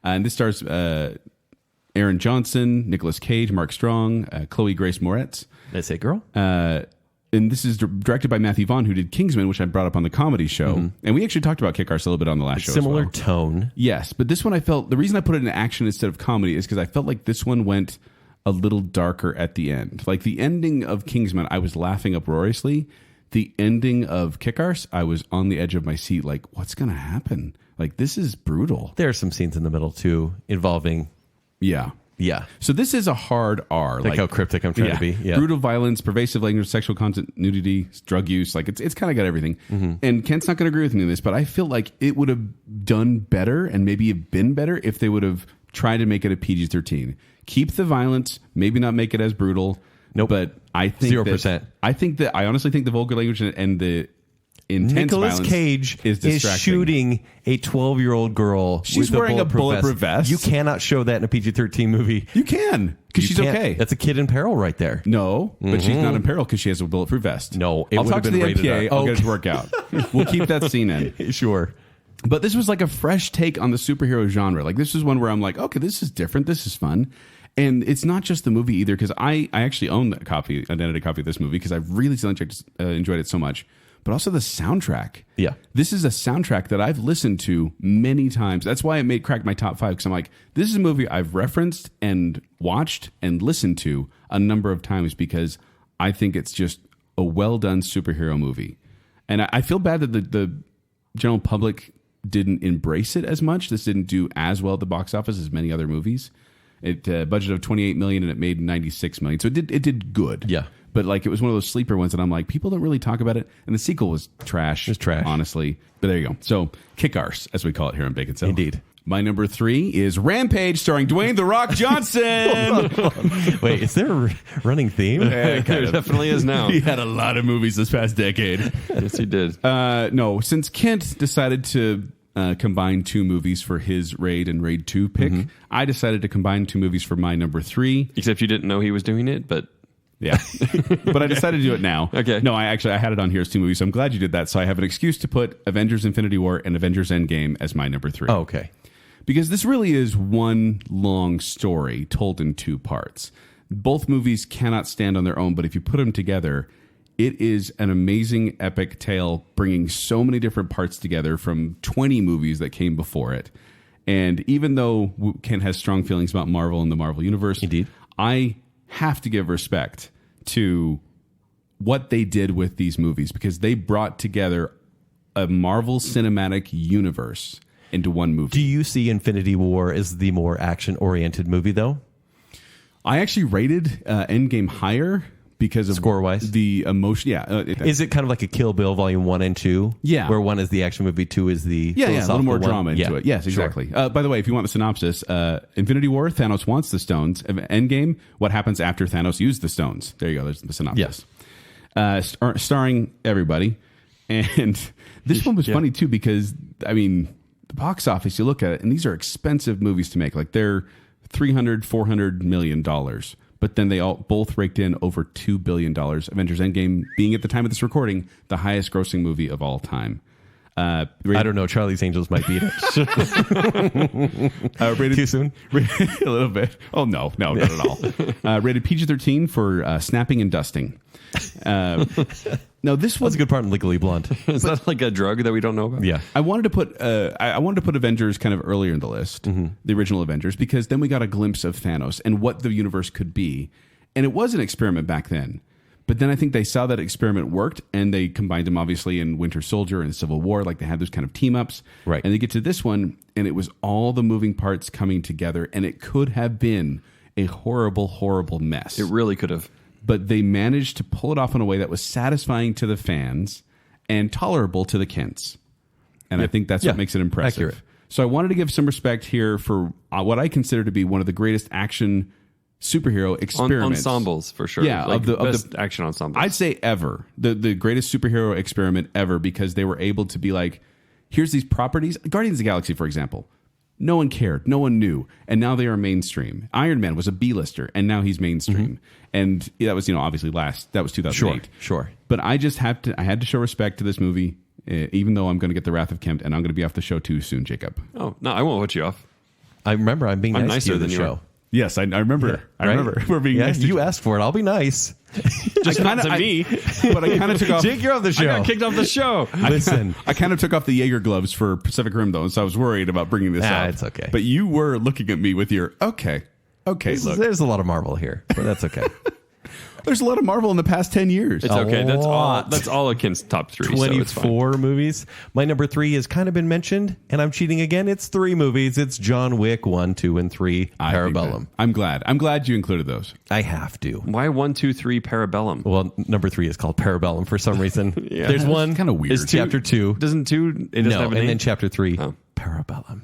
And this stars Aaron Johnson, Nicolas Cage, Mark Strong, Chloe Grace Moretz. Did I say girl? and this is directed by Matthew Vaughn, who did Kingsman, which I brought up on the comedy show. And we actually talked about Kick-Arse a little bit on the last show Similar as well. tone. Yes, but this one I felt, the reason I put it in action instead of comedy is because I felt like this one went a little darker at the end. Like the ending of Kingsman, I was laughing uproariously. The ending of Kick-Arse, I was on the edge of my seat like, what's going to happen? Like, this is brutal. There are some scenes in the middle, too, involving... Yeah. Yeah. So this is a hard R. Like how cryptic I'm trying to be. Yeah. Brutal violence, pervasive language, sexual content, nudity, drug use. Like it's kind of got everything. And Kent's not going to agree with me on this, but I feel like it would have done better and maybe have been better if they would have tried to make it a PG-13. Keep the violence, maybe not make it as brutal. Nope. But I think 0%. I honestly think the vulgar language and the intense Nicolas violence Cage is is distracting. shooting a 12-year-old girl. She's with wearing a bulletproof vest. You cannot show that in a PG-13 movie. You can, because she's You can't. okay. That's a kid in peril right there. No, but she's not in peril because she has a bulletproof vest. No, it I'll would talk have to been the rated MPA. R. I'll get it to work out. We'll keep that scene in. Sure. But this was like a fresh take on the superhero genre. Like this is one where I'm like, okay, this is different. This is fun. And it's not just the movie either, because I actually own an edited copy of this movie because I really enjoyed it so much. But also the soundtrack. Yeah. This is a soundtrack that I've listened to many times. That's why it cracked my top 5, because I'm like, this is a movie I've referenced and watched and listened to a number of times because I think it's just a well-done superhero movie. And I feel bad that the general public didn't embrace it as much. This didn't do as well at the box office as many other movies. It budget of $28 million and it made $96 million. So it did good. Yeah. But like it was one of those sleeper ones that I'm like, people don't really talk about it. And the sequel was trash. It's trash. Honestly. But there you go. So Kick-Arse, as we call it here on Baconsale. Indeed. My number 3 is Rampage, starring Dwayne "The Rock" Johnson. Wait, is there a running theme? There definitely is now. He had a lot of movies this past decade. Yes, he did. No, since Kent decided to combine 2 movies for his Raid and Raid 2 pick, I decided to combine 2 movies for my number 3. Except you didn't know he was doing it, but... Yeah. But I decided to do it now. Okay. No, I had it on here as 2 movies, so I'm glad you did that. So I have an excuse to put Avengers Infinity War and Avengers Endgame as my number 3. Oh, okay. Because this really is one long story told in 2 parts. Both movies cannot stand on their own, but if you put them together, it is an amazing epic tale bringing so many different parts together from 20 movies that came before it. And even though Ken has strong feelings about Marvel and the Marvel Universe, Indeed. I have to give respect to what they did with these movies because they brought together a Marvel Cinematic Universe into one movie. Do you see Infinity War as the more action-oriented movie, though? I actually rated Endgame higher because of Score-wise? the emotion. Yeah. Is it kind of like a Kill Bill Volume 1 and 2? Yeah. Where 1 is the action movie, 2 is the a little more philosophical drama one? into Yeah. it. Yes, exactly. Sure. By the way, if you want the synopsis, Infinity War, Thanos wants the stones. Endgame, what happens after Thanos used the stones? There you go. There's the synopsis. Yes. Starring everybody. And this one was funny, too, because, I mean, the box office, you look at it, and these are expensive movies to make. Like, they're $300-400 million. But then they both raked in over $2 billion. Avengers Endgame being, at the time of this recording, the highest grossing movie of all time. I don't know. Charlie's Angels might beat it. Rated, Too soon? A little bit. Oh, no, not at all. Rated PG-13 for snapping and dusting. No, this was That's a good part in Legally Blonde. Is that like a drug that we don't know about? Yeah. I wanted to put Avengers kind of earlier in the list, the original Avengers, because then we got a glimpse of Thanos and what the universe could be, and it was an experiment back then. But then I think they saw that experiment worked, and they combined them obviously in Winter Soldier and Civil War, like they had those kind of team ups. Right. And they get to this one, and it was all the moving parts coming together, and it could have been a horrible, horrible mess. It really could have. But they managed to pull it off in a way that was satisfying to the fans and tolerable to the Kents. And I think that's what makes it impressive. Accurate. So I wanted to give some respect here for what I consider to be one of the greatest action superhero experiments. Ensembles, for sure. Yeah, like of the best action ensembles. I'd say ever. The greatest superhero experiment ever, because they were able to be like, here's these properties. Guardians of the Galaxy, for example. No one cared. No one knew. And now they are mainstream. Iron Man was a B-lister, and now he's mainstream. And that was, obviously that was 2008. Sure. But I just had to show respect to this movie, even though I'm going to get the wrath of Kemp, and I'm going to be off the show too soon, Jacob. Oh, no, I won't put you off. I remember I'm being I'm nice to nicer you than the you show. Yes, I remember. I Right? remember. We're being Yeah, nice to you asked for it. I'll be nice. Just not to me. But I kind of took off. Jake, you're on the I show. got kicked off the show. Listen. I kind of took off the Jaeger gloves for Pacific Rim, though, so I was worried about bringing this up. It's okay. But you were looking at me with your, okay, look. There's a lot of Marvel here, but that's okay. There's a lot of Marvel in the past 10 years. It's okay. lot. That's all Akin's top 3. So it's fine. 24 movies. My number 3 has kind of been mentioned, and I'm cheating again. It's 3 movies. It's John Wick 1, 2, and 3. I think Parabellum. that- I'm glad. I'm glad you included those. I have to. Why 1, 2, 3 Parabellum? Well, number 3 is called Parabellum for some reason. Yeah. There's one. kinda weird. Is chapter 2. Doesn't 2? It doesn't No, have a and name? then chapter 3, Oh. Parabellum.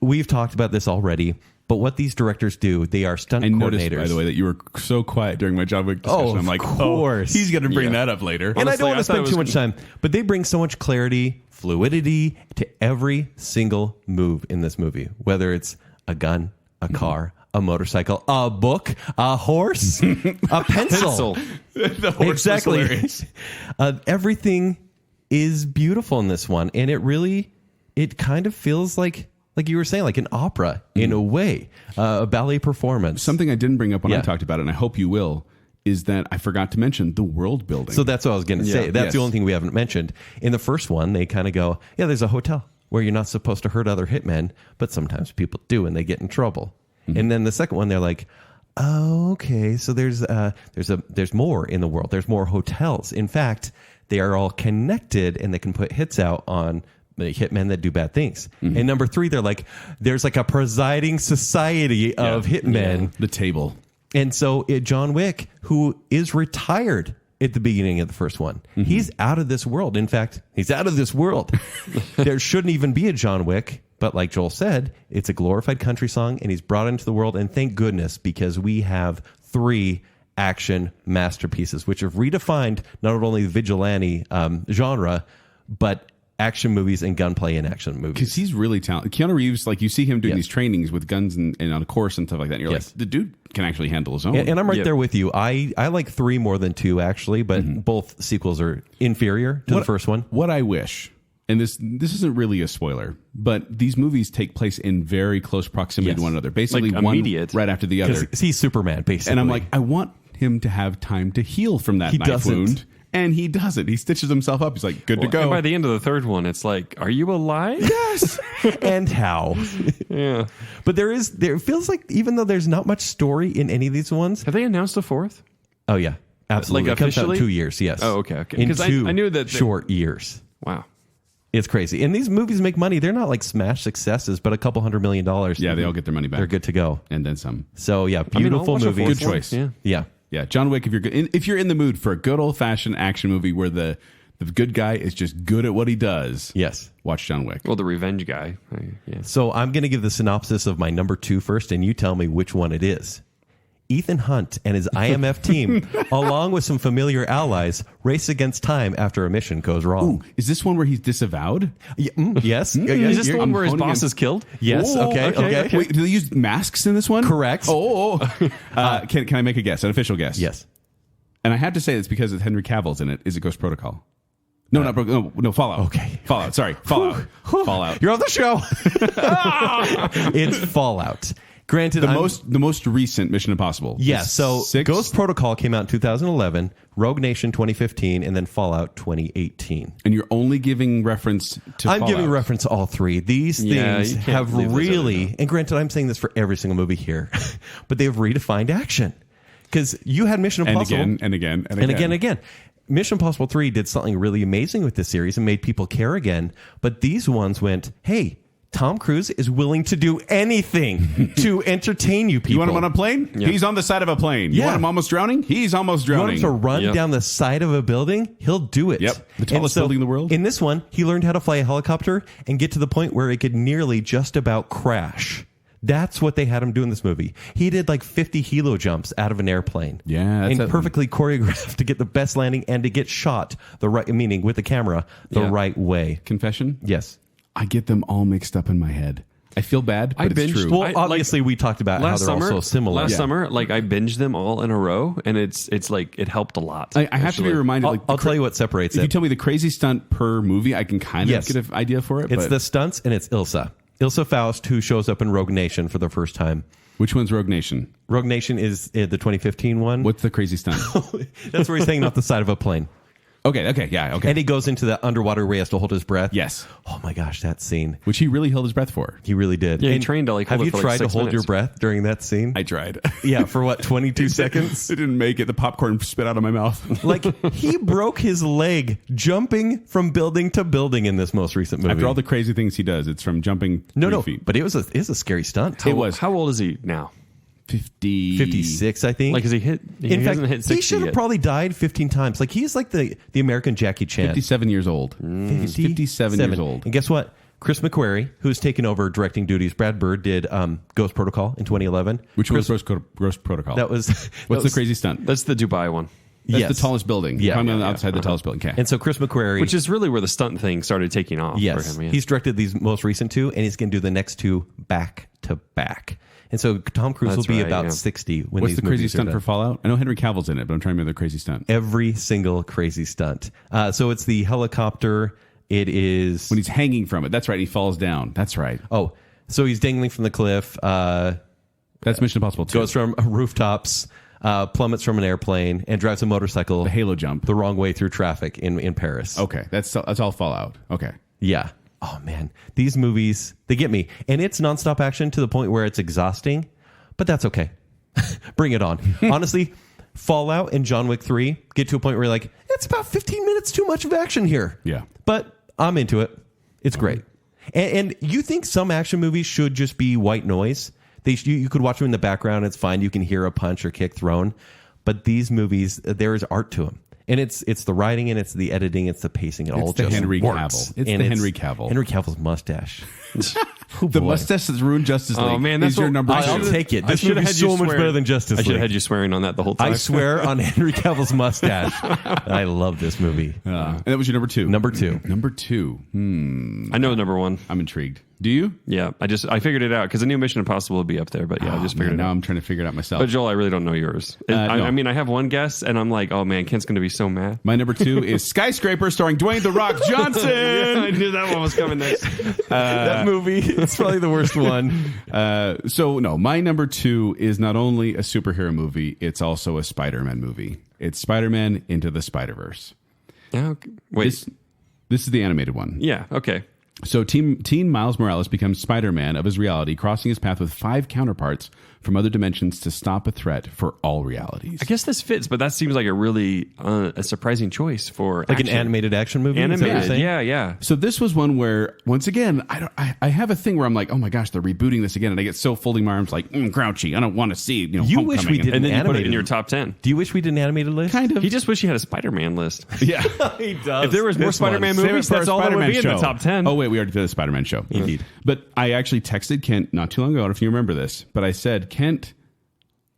We've talked about this already, but what these directors do, they are stunt I noticed, coordinators. by the way, that you were so quiet during my John Wick discussion. Oh, I'm like, of course. he's going to bring Yeah. that up later. And I Honestly, don't want I to thought it spend was too much time, but they bring so much clarity, fluidity to every single move in this movie, whether it's a gun, a car, a motorcycle, a book, a horse, a pencil. The horse was Exactly. hilarious. Everything is beautiful in this one, and it kind of feels like you were saying, like an opera in a way, a ballet performance. Something I didn't bring up when I Yeah. talked about it, and I hope you will, is that I forgot to mention the world building. So that's what I was going to say. That's Yes. the only thing we haven't mentioned. In the first one, they kind of go, yeah, there's a hotel where you're not supposed to hurt other hitmen, but sometimes people do and they get in trouble. And then the second one, they're like, oh, okay, so there's more in the world. There's more hotels. In fact, they are all connected and they can put hits out on the hitmen that do bad things. And number 3, they're like, there's like a presiding society of hitmen. the table. And so John Wick, who is retired at the beginning of the first one, he's out of this world. In fact, he's out of this world. There shouldn't even be a John Wick. But like Joel said, it's a glorified country song, and he's brought into the world. And thank goodness, because we have 3 action masterpieces, which have redefined not only the vigilante genre, but action movies and gunplay in action movies. Because he's really talented. Keanu Reeves, like you see him doing Yes. these trainings with guns and on a course and stuff like that. And you're Yes. like, the dude can actually handle his own. And I'm right Yep. there with you. I like 3 more than 2, actually, but both sequels are inferior to the first one. What I wish, and this isn't really a spoiler, but these movies take place in very close proximity Yes. to one another. Basically, Like one immediate. right after the other. Because he's Superman, basically. And I'm like, I want him to have time to heal from that He knife doesn't. wound. And he doesn't. He stitches himself up. He's like, good to And go. by the end of the third one, it's like, are you alive? yes. and how. Yeah. But there feels like, even though there's not much story in any of these ones. Have they announced a 4th? Oh, yeah. Absolutely. Like It comes out in officially? 2 years, yes. Oh, okay. In 'Cause 2 I knew that they- short years. Wow. It's crazy. And these movies make money. They're not like smash successes, but a couple $100 million. Yeah, they all get their money back. They're good to go. And then some. So, yeah, I mean, I'll beautiful watch a movie. fourth Good one. choice. Yeah. Yeah. Yeah, John Wick. If you're in the mood for a good old fashioned action movie where the good guy is just good at what he does, Yes. watch John Wick. Well, the revenge guy. Yeah. So I'm going to give the synopsis of my number 2 first, and you tell me which one it is. Ethan Hunt and his IMF team, along with some familiar allies, race against time after a mission goes wrong. Is this one where he's disavowed? Yes. Is this the one where his honing boss in- is killed? Yes. Oh, Okay. Wait, do they use masks in this one? Correct. Can I make a guess? An official guess? Yes. And I had to say it's because it's Henry Cavill's in it. Is it Ghost Protocol? No, no, Fallout. Okay. Fallout. Sorry, Fallout. Fallout. You're on the show. It's Fallout. Granted, The most recent Mission Impossible. Yeah, The so sixth- Ghost Protocol came out in 2011, Rogue Nation 2015, and then Fallout 2018. And you're only giving reference to I'm Fallout. giving reference to all 3. These Yeah, things you can't have leave those really, out. and granted, I'm saying this for every single movie here, but they've redefined action. Because you had Mission And Impossible. again, and again, and again. And again. Mission Impossible 3 did something really amazing with this series and made people care again. But these ones went, hey, Tom Cruise is willing to do anything to entertain you people. You want him on a plane? Yeah. He's on the side of a plane. You Yeah. want him almost drowning? He's almost You want drowning. him to run Yep. down the side of a building? He'll do it. Yep. The And tallest building in the world. In this one, he learned how to fly a helicopter and get to the point where it could nearly just about crash. That's what they had him do in this movie. He did like 50 helo jumps out of an airplane. Yeah, that's and a- perfectly choreographed to get the best landing and to get shot the right, meaning with the camera, the Yeah. right way. Confession? Yes. I get them all mixed up in my head. I feel bad, but I it's binged- true. Well, I- obviously, we talked about how Last they're summer, all so similar. Last Yeah. summer, like I binged them all in a row, and it's like it helped a lot. I have to be actually. reminded. I'll, like, I'll tell you what separates If you it. tell me the crazy stunt per movie, I can kind of Yes. get an idea for it. It's but the stunts and it's Ilsa. Ilsa Faust, who shows up in Rogue Nation for the first time. Which one's Rogue Nation? Rogue Nation is the 2015 one. What's the crazy stunt? That's where he's hanging off the side of a plane. Okay, yeah, okay. And he goes into the underwater where he has to hold his breath. Yes. Oh my gosh, that scene. Which he really held his breath for. He really did. Yeah, he And trained to, like, hold have it you for, like, tried to 6 hold your minutes. breath during that scene? I tried. Yeah, for what, 22 seconds? It didn't make it. The popcorn spit out of my mouth. Like, he broke his leg jumping from building to building in this most recent movie. After all the crazy things he does, it's from jumping 3 feet. But it was a scary stunt. It was. How old is he now? 56, I think. Like, has he hit? He In fact, hasn't hit 60 he should have yet. probably died 15 times. Like, he's like the American Jackie Chan. 57 years old. He's 57 years old. And guess what? Chris McQuarrie, who's taken over directing duties, Brad Bird did Ghost Protocol in 2011. Which was Gross Protocol? That was... What's the crazy stunt? That's the Dubai one. That's Yes. the tallest building. Yeah. Climbing on the outside the tallest building. Okay. And so Chris McQuarrie... Which is really where the stunt thing started taking off Yes, for him. Yeah. he's directed these most recent two, and he's going to do the next two back to back. And so Tom Cruise That's will be right, about yeah. 60 when What's these the crazy movies are stunt done. for Fallout? I know Henry Cavill's in it, but I'm trying to remember the crazy stunt. Every single crazy stunt. So it's the helicopter. It is... When he's hanging from it. That's right. He falls down. That's right. Oh, so he's dangling from the cliff, That's Mission Impossible 2. goes from rooftops, plummets from an airplane, and drives a motorcycle The Halo jump. the wrong way through traffic in Paris. Okay. That's all Fallout. Okay. Yeah. Oh, man. These movies, they get me. And it's nonstop action to the point where it's exhausting, but that's okay. Bring it on. Honestly, Fallout and John Wick 3 get to a point where you're like, it's about 15 minutes too much of action here. Yeah. But I'm into it. It's great. And you think some action movies should just be white noise? You could watch them in the background. It's fine. You can hear a punch or kick thrown. But these movies, there is art to them. And it's the writing and it's the editing, it's the pacing. It all the just Henry works. Cavill. It's And the Henry Cavill. Henry Cavill's mustache. Oh, The boy. mustache that's ruined Justice League. Oh, man, that's is your what- number I two. I'll should've- take it. I This should have movie's had you so much swearing. better than Justice I should have League. had you swearing on that the whole time. I swear on Henry Cavill's mustache. I love this movie. And that was your number 2. Number 2. Number 2. I know number one. I'm intrigued. Do you? Yeah, I figured it out because the new Mission Impossible would be up there. But yeah, I just figured it now out. I'm trying to figure it out myself. But Joel, I really don't know yours. no. I mean, I have one guess, and I'm like, oh man, Kent's going to be so mad. My number 2 is Skyscraper starring Dwayne The Rock Johnson. I knew that one was coming next. That movie, it's probably the worst one. So no, my number 2 is not only a superhero movie, it's also a Spider-Man movie. It's Spider-Man Into the Spider-Verse. Yeah, okay. Wait. This is the animated one. Yeah. Okay. So teen Miles Morales becomes Spider-Man of his reality, crossing his path with 5 counterparts from other dimensions to stop a threat for all realities. I guess this fits, but that seems like a really a surprising choice for Like action. an animated action movie? Is that what you're Animated. saying? Yeah. So this was one where, once again, I have a thing where I'm like, oh my gosh, they're rebooting this again, and I get so folding my arms like, grouchy. I don't want to see. You wish we Homecoming. did And then you put it animated. in your top 10. Do you wish we did an animated list? Kind of. He just wish he had a Spider-Man list. Yeah. He does. If there was more This one. Spider-Man Save it movies, for our that's all that would Spider-Man be in show. the top 10. Oh wait, we already did a Spider-Man show. Indeed. But I actually texted Kent not too long ago. I don't know if you remember this, but I said, Kent,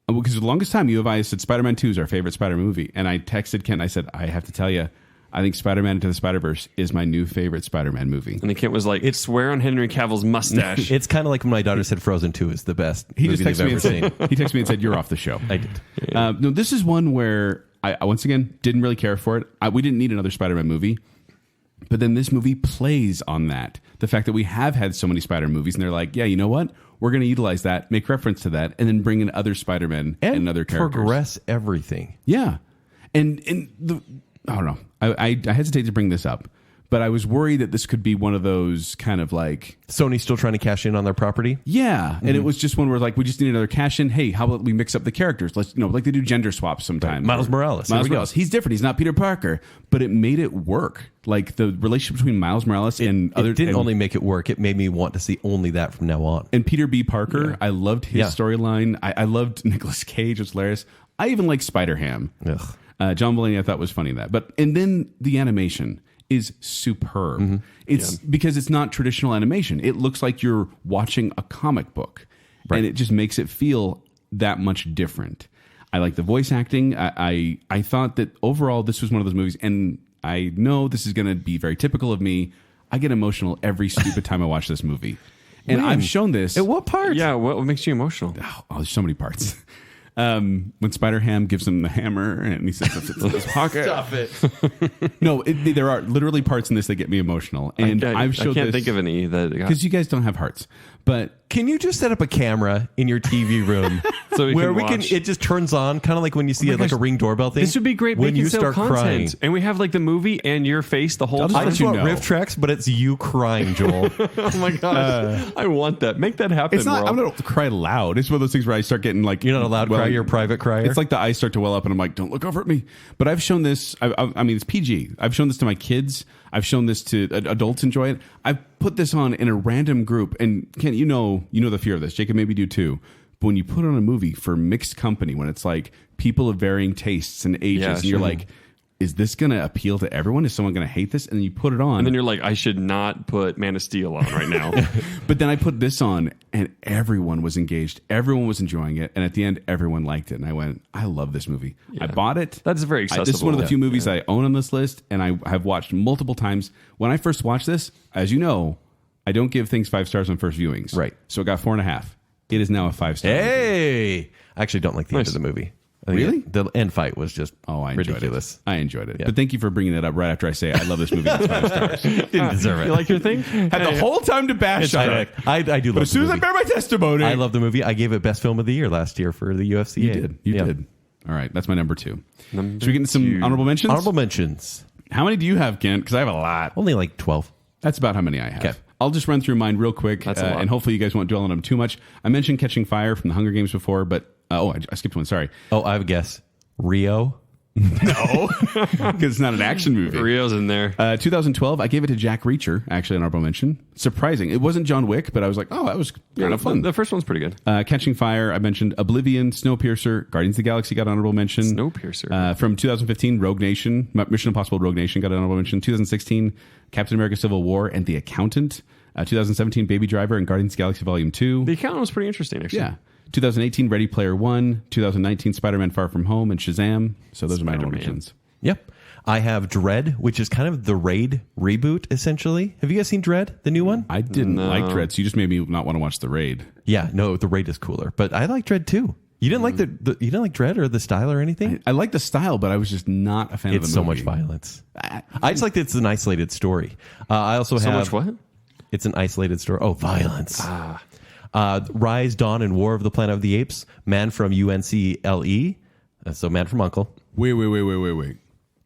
because the longest time U of I said Spider-Man 2 is our favorite Spider-Man movie, and I texted Kent. I said, I have to tell you, I think Spider-Man Into the Spider-Verse is my new favorite Spider-Man movie. And then Kent was like, swear on Henry Cavill's mustache. It's kind of like when my daughter said Frozen 2 is the best He movie just they've texted me ever and said, seen. he texted me and said, you're off the show. I did. No, this is one where I once again didn't really care for it. We didn't need another Spider-Man movie. But then this movie plays on that. The fact that we have had so many Spider-Man movies, and they're like, yeah, you know what? We're going to utilize that, make reference to that, and then bring in other Spider-Man and other characters. progress everything. Yeah. And I don't know. I hesitate to bring this up, but I was worried that this could be one of those kind of like, Sony's still trying to cash in on their property. yeah. And it was just one where like, we just need another cash in. Hey, how about we mix up the characters? Let's, like they do gender swaps sometimes. Miles Morales. Here Miles we go. Morales. He's different. He's not Peter Parker, but it made it work. Like the relationship between Miles Morales and other It didn't and, only make it work. It made me want to see only that from now on. and Peter B. Parker. I loved his Yeah. storyline. I loved Nicolas Cage. It was hilarious. I even like Spider-Ham. Ugh. John Mulaney I thought was funny in that. And then the animation is superb. It's because it's not traditional animation. It looks like you're watching a comic book. Right. And it just makes it feel that much different. I like the voice acting. I thought that overall this was one of those movies, and I know this is going to be very typical of me. I get emotional every stupid time I watch this movie. And When? I've shown this. At what part? Yeah, what makes you emotional? Oh, there's so many parts. When Spider-Ham gives him the hammer and he says it's in his pocket. Stop it. No, there are literally parts in this that get me emotional. And I've showed I can't this think of any that because you guys don't have hearts. But Can you just set up a camera in your TV room So we where can we can? watch. It just turns on, kind of like when you see like a Ring doorbell thing. This would be great when you Baconsale start content. crying. And we have like the movie and your face the whole I'll just I time. just you want know. riff tracks, but it's you crying, Joel. Oh my gosh. I want that. Make that happen. it's not. Rob. I'm not to cry loud. It's one of those things where I start getting like You're not allowed to cry. You're a private crier. It's like the eyes start to well up, and I'm like, "Don't look over at me." But I've shown this. I mean, it's PG. I've shown this to my kids. I've shown this to adults. Enjoy it. I've put this on in a random group, and Ken, you know the fear of this. Jacob, maybe do too. But when you put on a movie for mixed company, when it's like people of varying tastes and ages, Yeah, and you're sure. like, is this going to appeal to everyone? Is someone going to hate this? And then you put it on. And then you're like, I should not put Man of Steel on right now. But then I put this on, and everyone was engaged. Everyone was enjoying it. And at the end, everyone liked it. And I went, I love this movie. I bought it. That's very accessible. This is one of the few movies Yeah. I own on this list, and I have watched multiple times. When I first watched this, as you know, I don't give things 5 stars on first viewings. Right. So it got 4.5. It is now a 5-star. Hey, I actually don't like the end of the movie. I think Really? the end fight was just I enjoyed ridiculous. it. I enjoyed it. Yeah. But thank you for bringing that up right after I say I love this movie. It's 5 stars. Didn't deserve it. You like your thing? Had the whole time to bash on it. I do love But as soon the as I movie. bear my testimony, I love the movie. I gave it best film of the year last year for the UFC. You did. You Yeah. did. All right. That's my number 2. Number Should we get into some 2. honorable mentions? Honorable mentions. How many do you have, Kent? Because I have a lot. Only like 12. That's about how many I have. Okay. I'll just run through mine real quick, That's a lot. and hopefully you guys won't dwell on them too much. I mentioned Catching Fire from the Hunger Games before, but I skipped one. Sorry. Oh, I have a guess. Rio. No, because it's not an action movie. Rio's in there. 2012, I gave it to Jack Reacher, actually, an honorable mention. Surprising. It wasn't John Wick, but I was like, oh, that was kind of fun. The first one's pretty good. Catching Fire, I mentioned Oblivion, Snowpiercer, Guardians of the Galaxy got an honorable mention. Snowpiercer. From 2015, Rogue Nation, Mission Impossible Rogue Nation got an honorable mention. 2016, Captain America Civil War and The Accountant. 2017, Baby Driver and Guardians of the Galaxy Volume 2. The Accountant was pretty interesting, actually. Yeah. 2018, Ready Player One. 2019, Spider-Man Far From Home and Shazam. So those are my honorable Spider-Man. mentions. Yep. I have Dread, which is kind of the Raid reboot, essentially. Have you guys seen Dread, the new one? I didn't like Dread, so you just made me not want to watch The Raid. Yeah, no, the Raid is cooler, but I like Dread too. You didn't like you didn't like Dread or the style or anything? I like the style, but I was just not a fan of the It's movie. so much violence. I just like that it's an isolated story. I also So have much what? It's an isolated story. Oh, violence. Rise, Dawn, and War of the Planet of the Apes. Man from UNCLE. So Man from Uncle. Wait.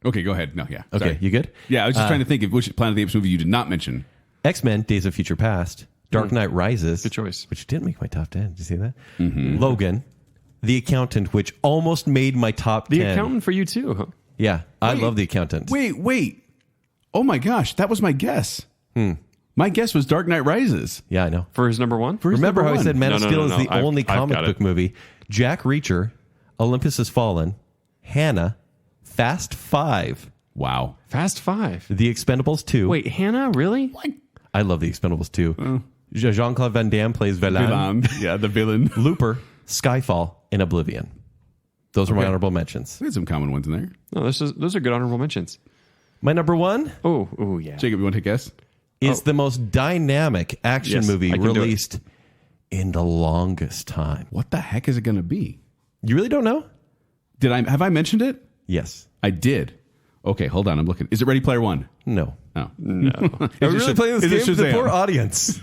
Okay, go ahead. No, yeah. Okay, Sorry. you good? Yeah, I was just trying to think of which Planet of the Apes movie you did not mention. X-Men, Days of Future Past. Dark Knight Rises. Good choice. Which didn't make my top 10. Did you see that? Logan. The Accountant, which almost made my top 10. The Accountant for you, too, huh? Yeah, I love The Accountant. Wait. Oh my gosh, that was my guess. My guess was Dark Knight Rises. Yeah, I know. For his number one? Remember how I said Man No, of no, Steel no, is no. the only I've comic got book it. movie? Jack Reacher, Olympus Has Fallen, Hannah, Fast 5, Wow. Fast 5. The Expendables 2. Wait, Hannah? Really? I love The Expendables 2. Jean-Claude Van Damme plays Velan. Villain. Yeah, the villain. Looper, Skyfall, and Oblivion. Those are my honorable mentions. We had some common ones in there. No, those are good honorable mentions. My number one Oh, yeah. Jacob, you want to take a guess? is the most dynamic action Yes, movie I can do it. released in the longest time. What the heck is it going to be? You really don't know? Have I mentioned it? Yes. I did. Okay, hold on. I'm looking. Is it Ready Player One? No. Oh. No. Are we really playing this game for the poor audience?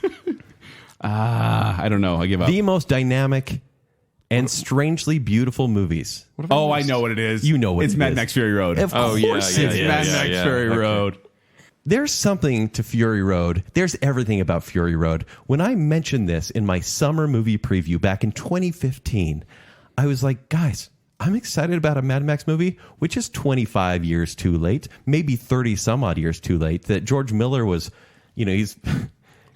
I don't know. I give up. The most dynamic and strangely beautiful movies. Oh, I know what it is. You know what it's it Mad is. Max Fury Road. Of Oh, yeah, course yeah, it's yeah, Mad yeah, Max yeah. Fury Okay. Road. There's something to Fury Road. There's everything about Fury Road. When I mentioned this in my summer movie preview back in 2015, I was like, guys, I'm excited about a Mad Max movie, which is 25 years too late, maybe 30 some odd years too late, that George Miller was, he's...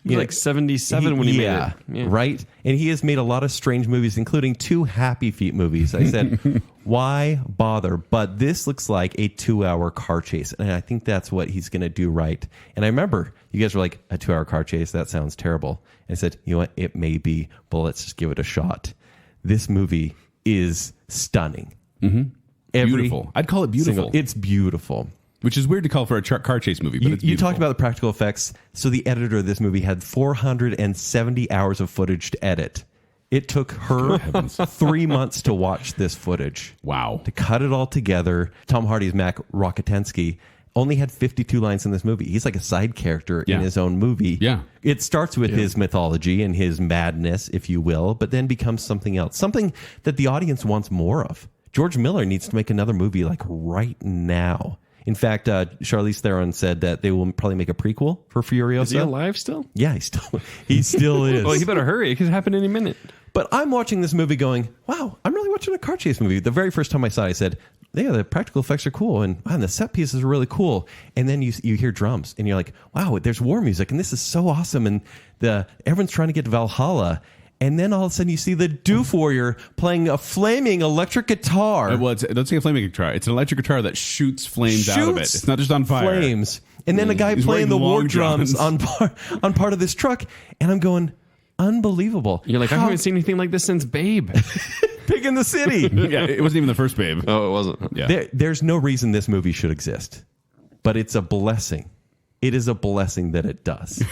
He was like 77 when he made it. Yeah. Right? And he has made a lot of strange movies, including 2 Happy Feet movies. I said, why bother? But this looks like a 2-hour car chase. And I think that's what he's going to do right. And I remember you guys were like, a 2-hour car chase? That sounds terrible. And I said, you know what? It may be, but let's just give it a shot. This movie is stunning. Mm-hmm. Beautiful. I'd call it beautiful. It's beautiful. Which is weird to call for a car chase movie, but it's You beautiful. talked about the practical effects. So the editor of this movie had 470 hours of footage to edit. It took her 3 months to watch this footage. Wow. To cut it all together. Tom Hardy's Mac Rockatansky only had 52 lines in this movie. He's like a side character in his own movie. Yeah. It starts with his mythology and his madness, if you will, but then becomes something else. Something that the audience wants more of. George Miller needs to make another movie like right now. In fact, Charlize Theron said that they will probably make a prequel for Furiosa. Is he alive still? Yeah, he still is. Well, he better hurry. It could happen any minute. But I'm watching this movie going, wow, I'm really watching a car chase movie. The very first time I saw it, I said, yeah, the practical effects are cool. And wow, the set pieces are really cool. And then you hear drums and you're like, wow, there's war music. And this is so awesome. And everyone's trying to get to Valhalla. And then all of a sudden you see the Doof Warrior playing a flaming electric guitar. Well, don't say a flaming guitar. It's an electric guitar that shoots flames out of it. It's not just on fire. Flames. And then a guy He's playing the wearing war long drums johns. on part of this truck. And I'm going, unbelievable. You're like, I haven't seen anything like this since Babe. Pig in the City. Yeah, it wasn't even the first Babe. Oh, it wasn't. Yeah. There's no reason this movie should exist, but it's a blessing. It is a blessing that it does.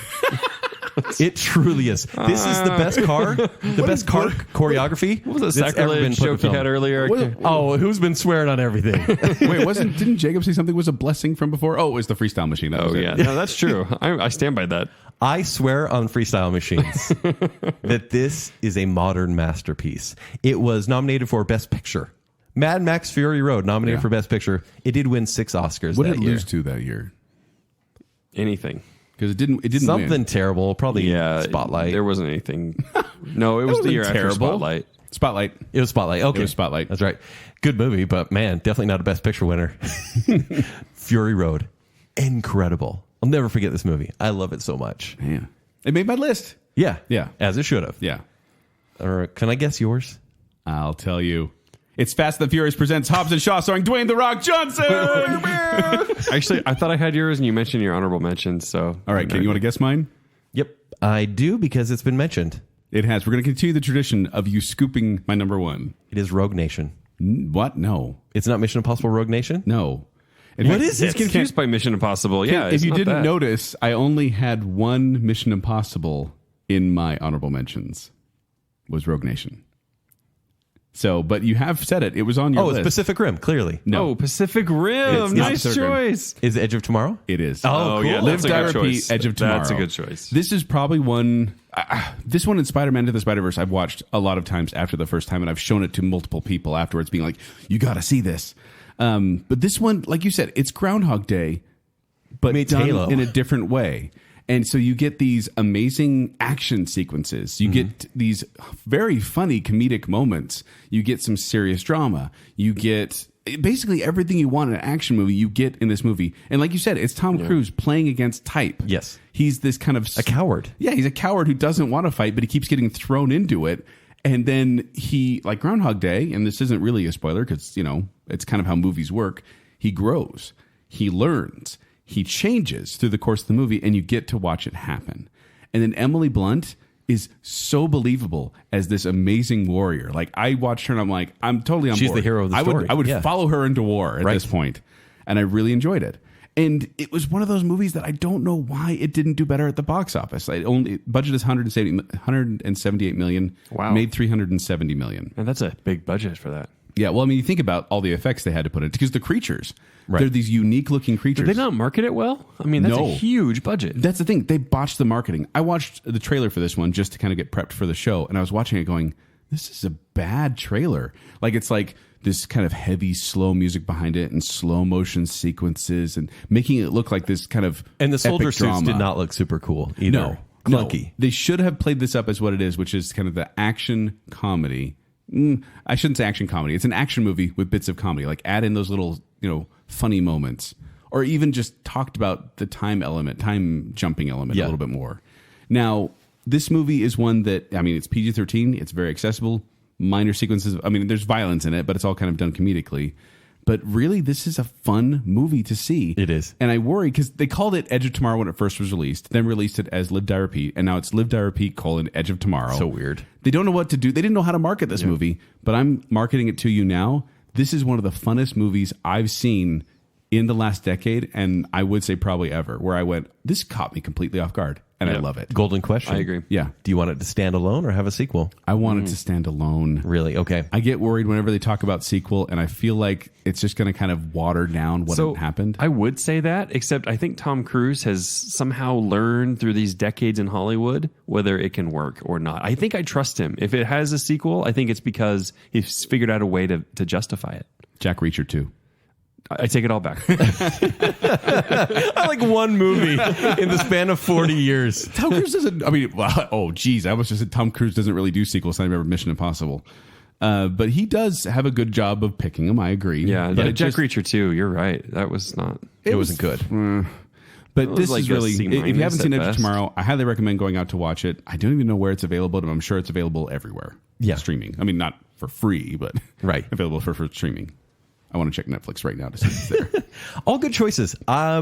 It truly is. This is the best car choreography. What was that that's ever been sacrilege put in joke you film. had earlier? Oh, who's been swearing on everything? Wait, didn't Jacob say something was a blessing from before? Oh, it was the freestyle machine. That Oh, was it. yeah. No, that's true. I stand by that. I swear on freestyle machines that this is a modern masterpiece. It was nominated for Best Picture. Mad Max Fury Road nominated for Best Picture. It did win 6 Oscars. What that did it year. lose to that year? Anything. Because it didn't Something win. terrible. Probably Yeah. Spotlight. There wasn't anything. No, it was the wasn't year after terrible. Spotlight. Spotlight. It was Spotlight. Okay. It was Spotlight. That's right. Good movie, but man, definitely not a Best Picture winner. Fury Road. Incredible. I'll never forget this movie. I love it so much. Yeah. It made my list. Yeah. Yeah. As it should have. Yeah. Or can I guess yours? I'll tell you. It's Fast and the Furious presents Hobbs and Shaw starring Dwayne The Rock Johnson. Actually, I thought I had yours and you mentioned your honorable mentions. So, All right, Ken, you want to guess mine? Yep. I do because it's been mentioned. It has. We're going to continue the tradition of you scooping my number one. It is Rogue Nation. What? No. It's not Mission Impossible Rogue Nation? No. What is It's it? confused by Mission Impossible. Yeah. If it's you not didn't that. notice, I only had one Mission Impossible in my honorable mentions. Was Rogue Nation. So, but you have said it. It was on your Oh, list. it's Pacific Rim, clearly. No. Oh, Pacific Rim. It's not Nice Pacific Rim. choice. Is it Edge of Tomorrow? It is. Oh, cool. yeah. Live, That's a Die, good Repeat, choice. Edge of Tomorrow. That's a good choice. This is probably one. This one and Spider-Man Into the Spider-Verse I've watched a lot of times after the first time, and I've shown it to multiple people afterwards, being like, "You got to see this." But this one, like you said, it's Groundhog Day, but Meets done Halo. in a different way. And so you get these amazing action sequences. You get these very funny comedic moments. You get some serious drama. You get basically everything you want in an action movie, you get in this movie. And like you said, it's Tom Cruise playing against type. Yes. He's this kind of... A coward. Yeah, he's a coward who doesn't want to fight, but he keeps getting thrown into it. And then he, like Groundhog Day, and this isn't really a spoiler because, you know, it's kind of how movies work, he grows. He learns. He changes through the course of the movie, and you get to watch it happen. And then Emily Blunt is so believable as this amazing warrior. Like, I watched her, and I'm like, I'm totally on board. She's the hero of the story. I would Yeah. follow her into war at Right. this point, and I really enjoyed it. And it was one of those movies that I don't know why it didn't do better at the box office. Budget is 178 million. Wow. Made 370 million. And that's a big budget for that. Yeah, well, I mean, you think about all the effects they had to put in because the creatures, Right. they're these unique looking creatures. Did they not market it well? I mean, that's No. a huge budget. That's the thing. They botched the marketing. I watched the trailer for this one just to kind of get prepped for the show, and I was watching it going, this is a bad trailer. Like, it's like this kind of heavy, slow music behind it and slow motion sequences and making it look like this kind of And the soldier epic suits drama. did not look super cool either. No. Clunky. They should have played this up as what it is, which is kind of the action comedy. I shouldn't say action comedy. It's an action movie with bits of comedy. Like, add in those little, funny moments, or even just talked about the time jumping element a little bit more. Now, this movie is one that, I mean, it's PG-13. It's very accessible. Minor sequences. I mean, there's violence in it, but it's all kind of done comedically. But really, this is a fun movie to see. It is. And I worry because they called it Edge of Tomorrow when it first was released, then released it as Live, Die, Repeat, and now it's Live, Die, Repeat, Edge of Tomorrow. So weird. They don't know what to do. They didn't know how to market this movie, but I'm marketing it to you now. This is one of the funnest movies I've seen in the last decade, and I would say probably ever, where I went, this caught me completely off guard. and I Yep. love it. Golden question. I agree. Yeah. Do you want it to stand alone or have a sequel? I want it to stand alone. Really? Okay. I get worried whenever they talk about sequel, and I feel like it's just going to kind of water down what happened. I would say that, except I think Tom Cruise has somehow learned through these decades in Hollywood whether it can work or not. I think I trust him. If it has a sequel, I think it's because he's figured out a way to justify it. Jack Reacher 2. I take it all back. I like one movie in the span of 40 years. Tom Cruise doesn't. I mean, oh, geez. I was just said Tom Cruise doesn't really do sequels. I remember Mission Impossible. But he does have a good job of picking them. I agree. Yeah, but Jack Reacher too. You're right. That was not. It wasn't good. But this like is a really, C- if you haven't seen at Edge of best. Tomorrow, I highly recommend going out to watch it. I don't even know where it's available, but I'm sure it's available everywhere. Yeah. Streaming. I mean, not for free, but Right. available for streaming. I want to check Netflix right now to see if it's there. All good choices.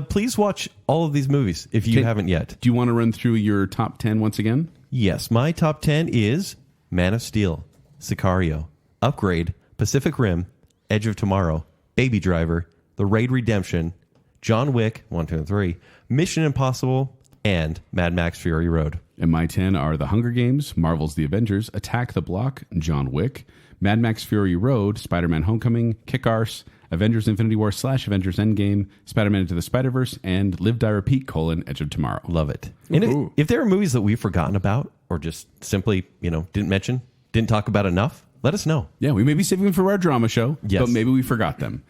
Please watch all of these movies if you haven't yet. Do you want to run through your top 10 once again? Yes, my top 10 is Man of Steel, Sicario, Upgrade, Pacific Rim, Edge of Tomorrow, Baby Driver, The Raid Redemption, John Wick, 1, 2, and 3, Mission Impossible, and Mad Max Fury Road. And my 10 are The Hunger Games, Marvel's The Avengers, Attack the Block, John Wick, Mad Max Fury Road, Spider-Man Homecoming, Kick-Arse, Avengers Infinity War / Avengers Endgame, Spider-Man Into the Spider-Verse, and Live Die Repeat, Edge of Tomorrow. Love it. And if there are movies that we've forgotten about or just simply, didn't mention, didn't talk about enough, let us know. Yeah, we may be saving them for our drama show, Yes. but maybe we forgot them.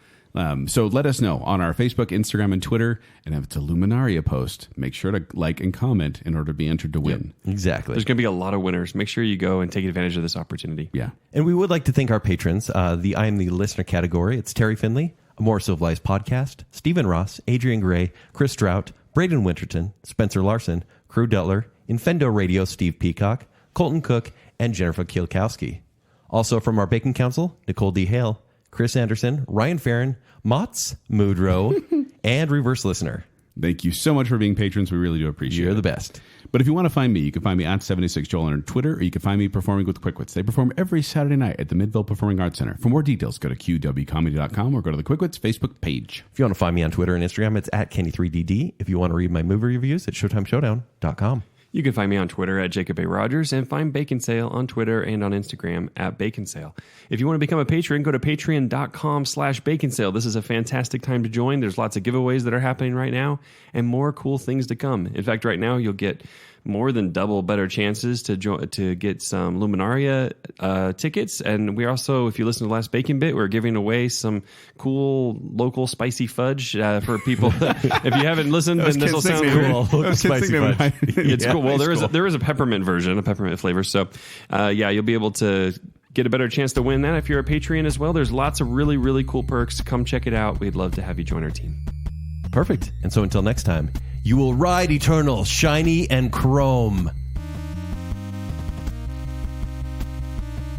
So let us know on our Facebook, Instagram, and Twitter. And if it's a Luminaria post, make sure to like and comment in order to be entered to win. Exactly. There's going to be a lot of winners. Make sure you go and take advantage of this opportunity. Yeah. And we would like to thank our patrons. The I Am the Listener category, it's Terry Finley, A More Civilized Podcast, Stephen Ross, Adrian Gray, Chris Strout, Braden Winterton, Spencer Larson, Crew Dutler, Infendo Radio, Steve Peacock, Colton Cook, and Jennifer Kielkowski. Also from our Bacon Council, Nicole D. Hale, Chris Anderson, Ryan Farron, Motts, Moodrow, and Reverse Listener. Thank you so much for being patrons. We really do appreciate it. You're the best. But if you want to find me, you can find me at 76Joel on Twitter, or you can find me performing with Quickwits. They perform every Saturday night at the Midville Performing Arts Center. For more details, go to qwcomedy.com or go to the Quickwits Facebook page. If you want to find me on Twitter and Instagram, it's at Kenny3DD. If you want to read my movie reviews, it's ShowtimeShowdown.com. You can find me on Twitter at Jacob A. Rogers and find Baconsale on Twitter and on Instagram at Baconsale. If you want to become a patron, go to patreon.com/Baconsale. This is a fantastic time to join. There's lots of giveaways that are happening right now and more cool things to come. In fact, right now you'll get more than double better chances to get some Luminaria tickets. And we also, if you listen to the last Bacon Bit, we're giving away some cool local spicy fudge for people. If you haven't listened, then this will sound cool. Spicy fudge. It's cool. Well, there is a peppermint version, a peppermint flavor. So, you'll be able to get a better chance to win that if you're a Patreon as well. There's lots of really, really cool perks. Come check it out. We'd love to have you join our team. Perfect. And so until next time, you will ride eternal, shiny, and chrome.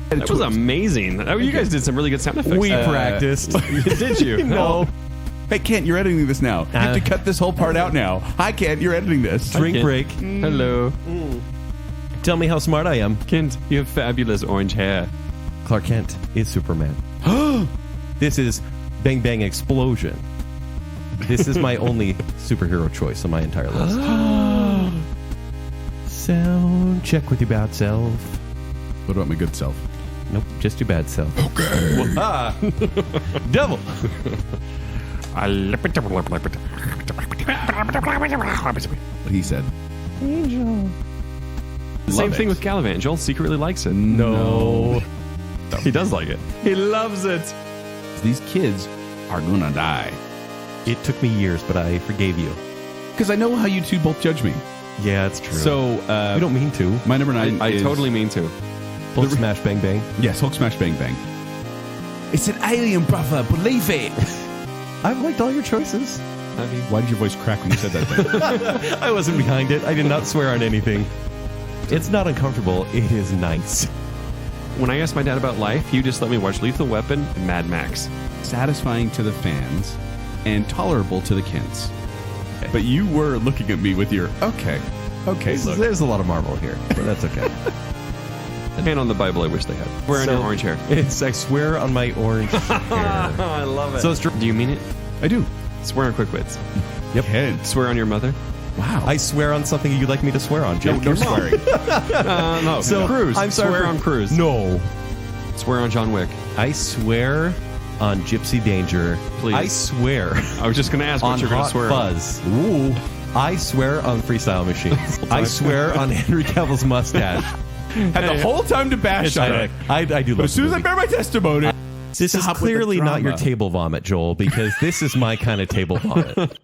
That was amazing. You guys did some really good sound effects. We practiced. Did you? No. Hey, Kent, you're editing this now. You have to cut this whole part out now. Hi, Kent, you're editing this. Drink break. Hello. Tell me how smart I am. Kent, you have fabulous orange hair. Clark Kent is Superman. This is Bang Bang Explosion. This is my only superhero choice on my entire list. Sound check with your bad self. What about my good self? Nope, just your bad self. Okay. Devil. What he said. Angel. Same Love thing it. with Gallivant. Joel secretly likes it. No. He does like it. He loves it. These kids are gonna die. It took me years, but I forgave you. Because I know how you two both judge me. Yeah, it's true. So, we don't mean to. my number 9 I is... totally mean to. Hulk smash bang bang. Yes, Hulk Smash Bang Bang. It's an alien, brother. Believe it. I've liked all your choices. Why did your voice crack when you said that thing? I wasn't behind it. I did not swear on anything. It's not uncomfortable. It is nice. When I asked my dad about life, he just let me watch Lethal Weapon and Mad Max. Satisfying to the fans and tolerable to the Kents. But you were looking at me with your, okay, look. There's a lot of Marvel here, but that's okay. And on the Bible, I wish they had. Wearing your orange hair. It's I swear on my orange hair. I love it. So it's true. Do you mean it? I do. Swear on Quickwits. Yep. Kent. Swear on your mother. Wow. I swear on something you'd like me to swear on, Jim. No swearing. No. So Cruise. I'm sorry Swear for- on Cruise. No. Swear on John Wick. I swear on Gypsy Danger. Please. I swear I was just going to ask on what you're going to Hot swear on. Fuzz. Ooh. I swear on Freestyle Machines. I swear on Henry Cavill's mustache. Had the whole time to bash on it. I do love But as soon as I the movie. bear my testimony, This is stop with the clearly not your drama. table vomit, Joel, because this is my kind of table vomit.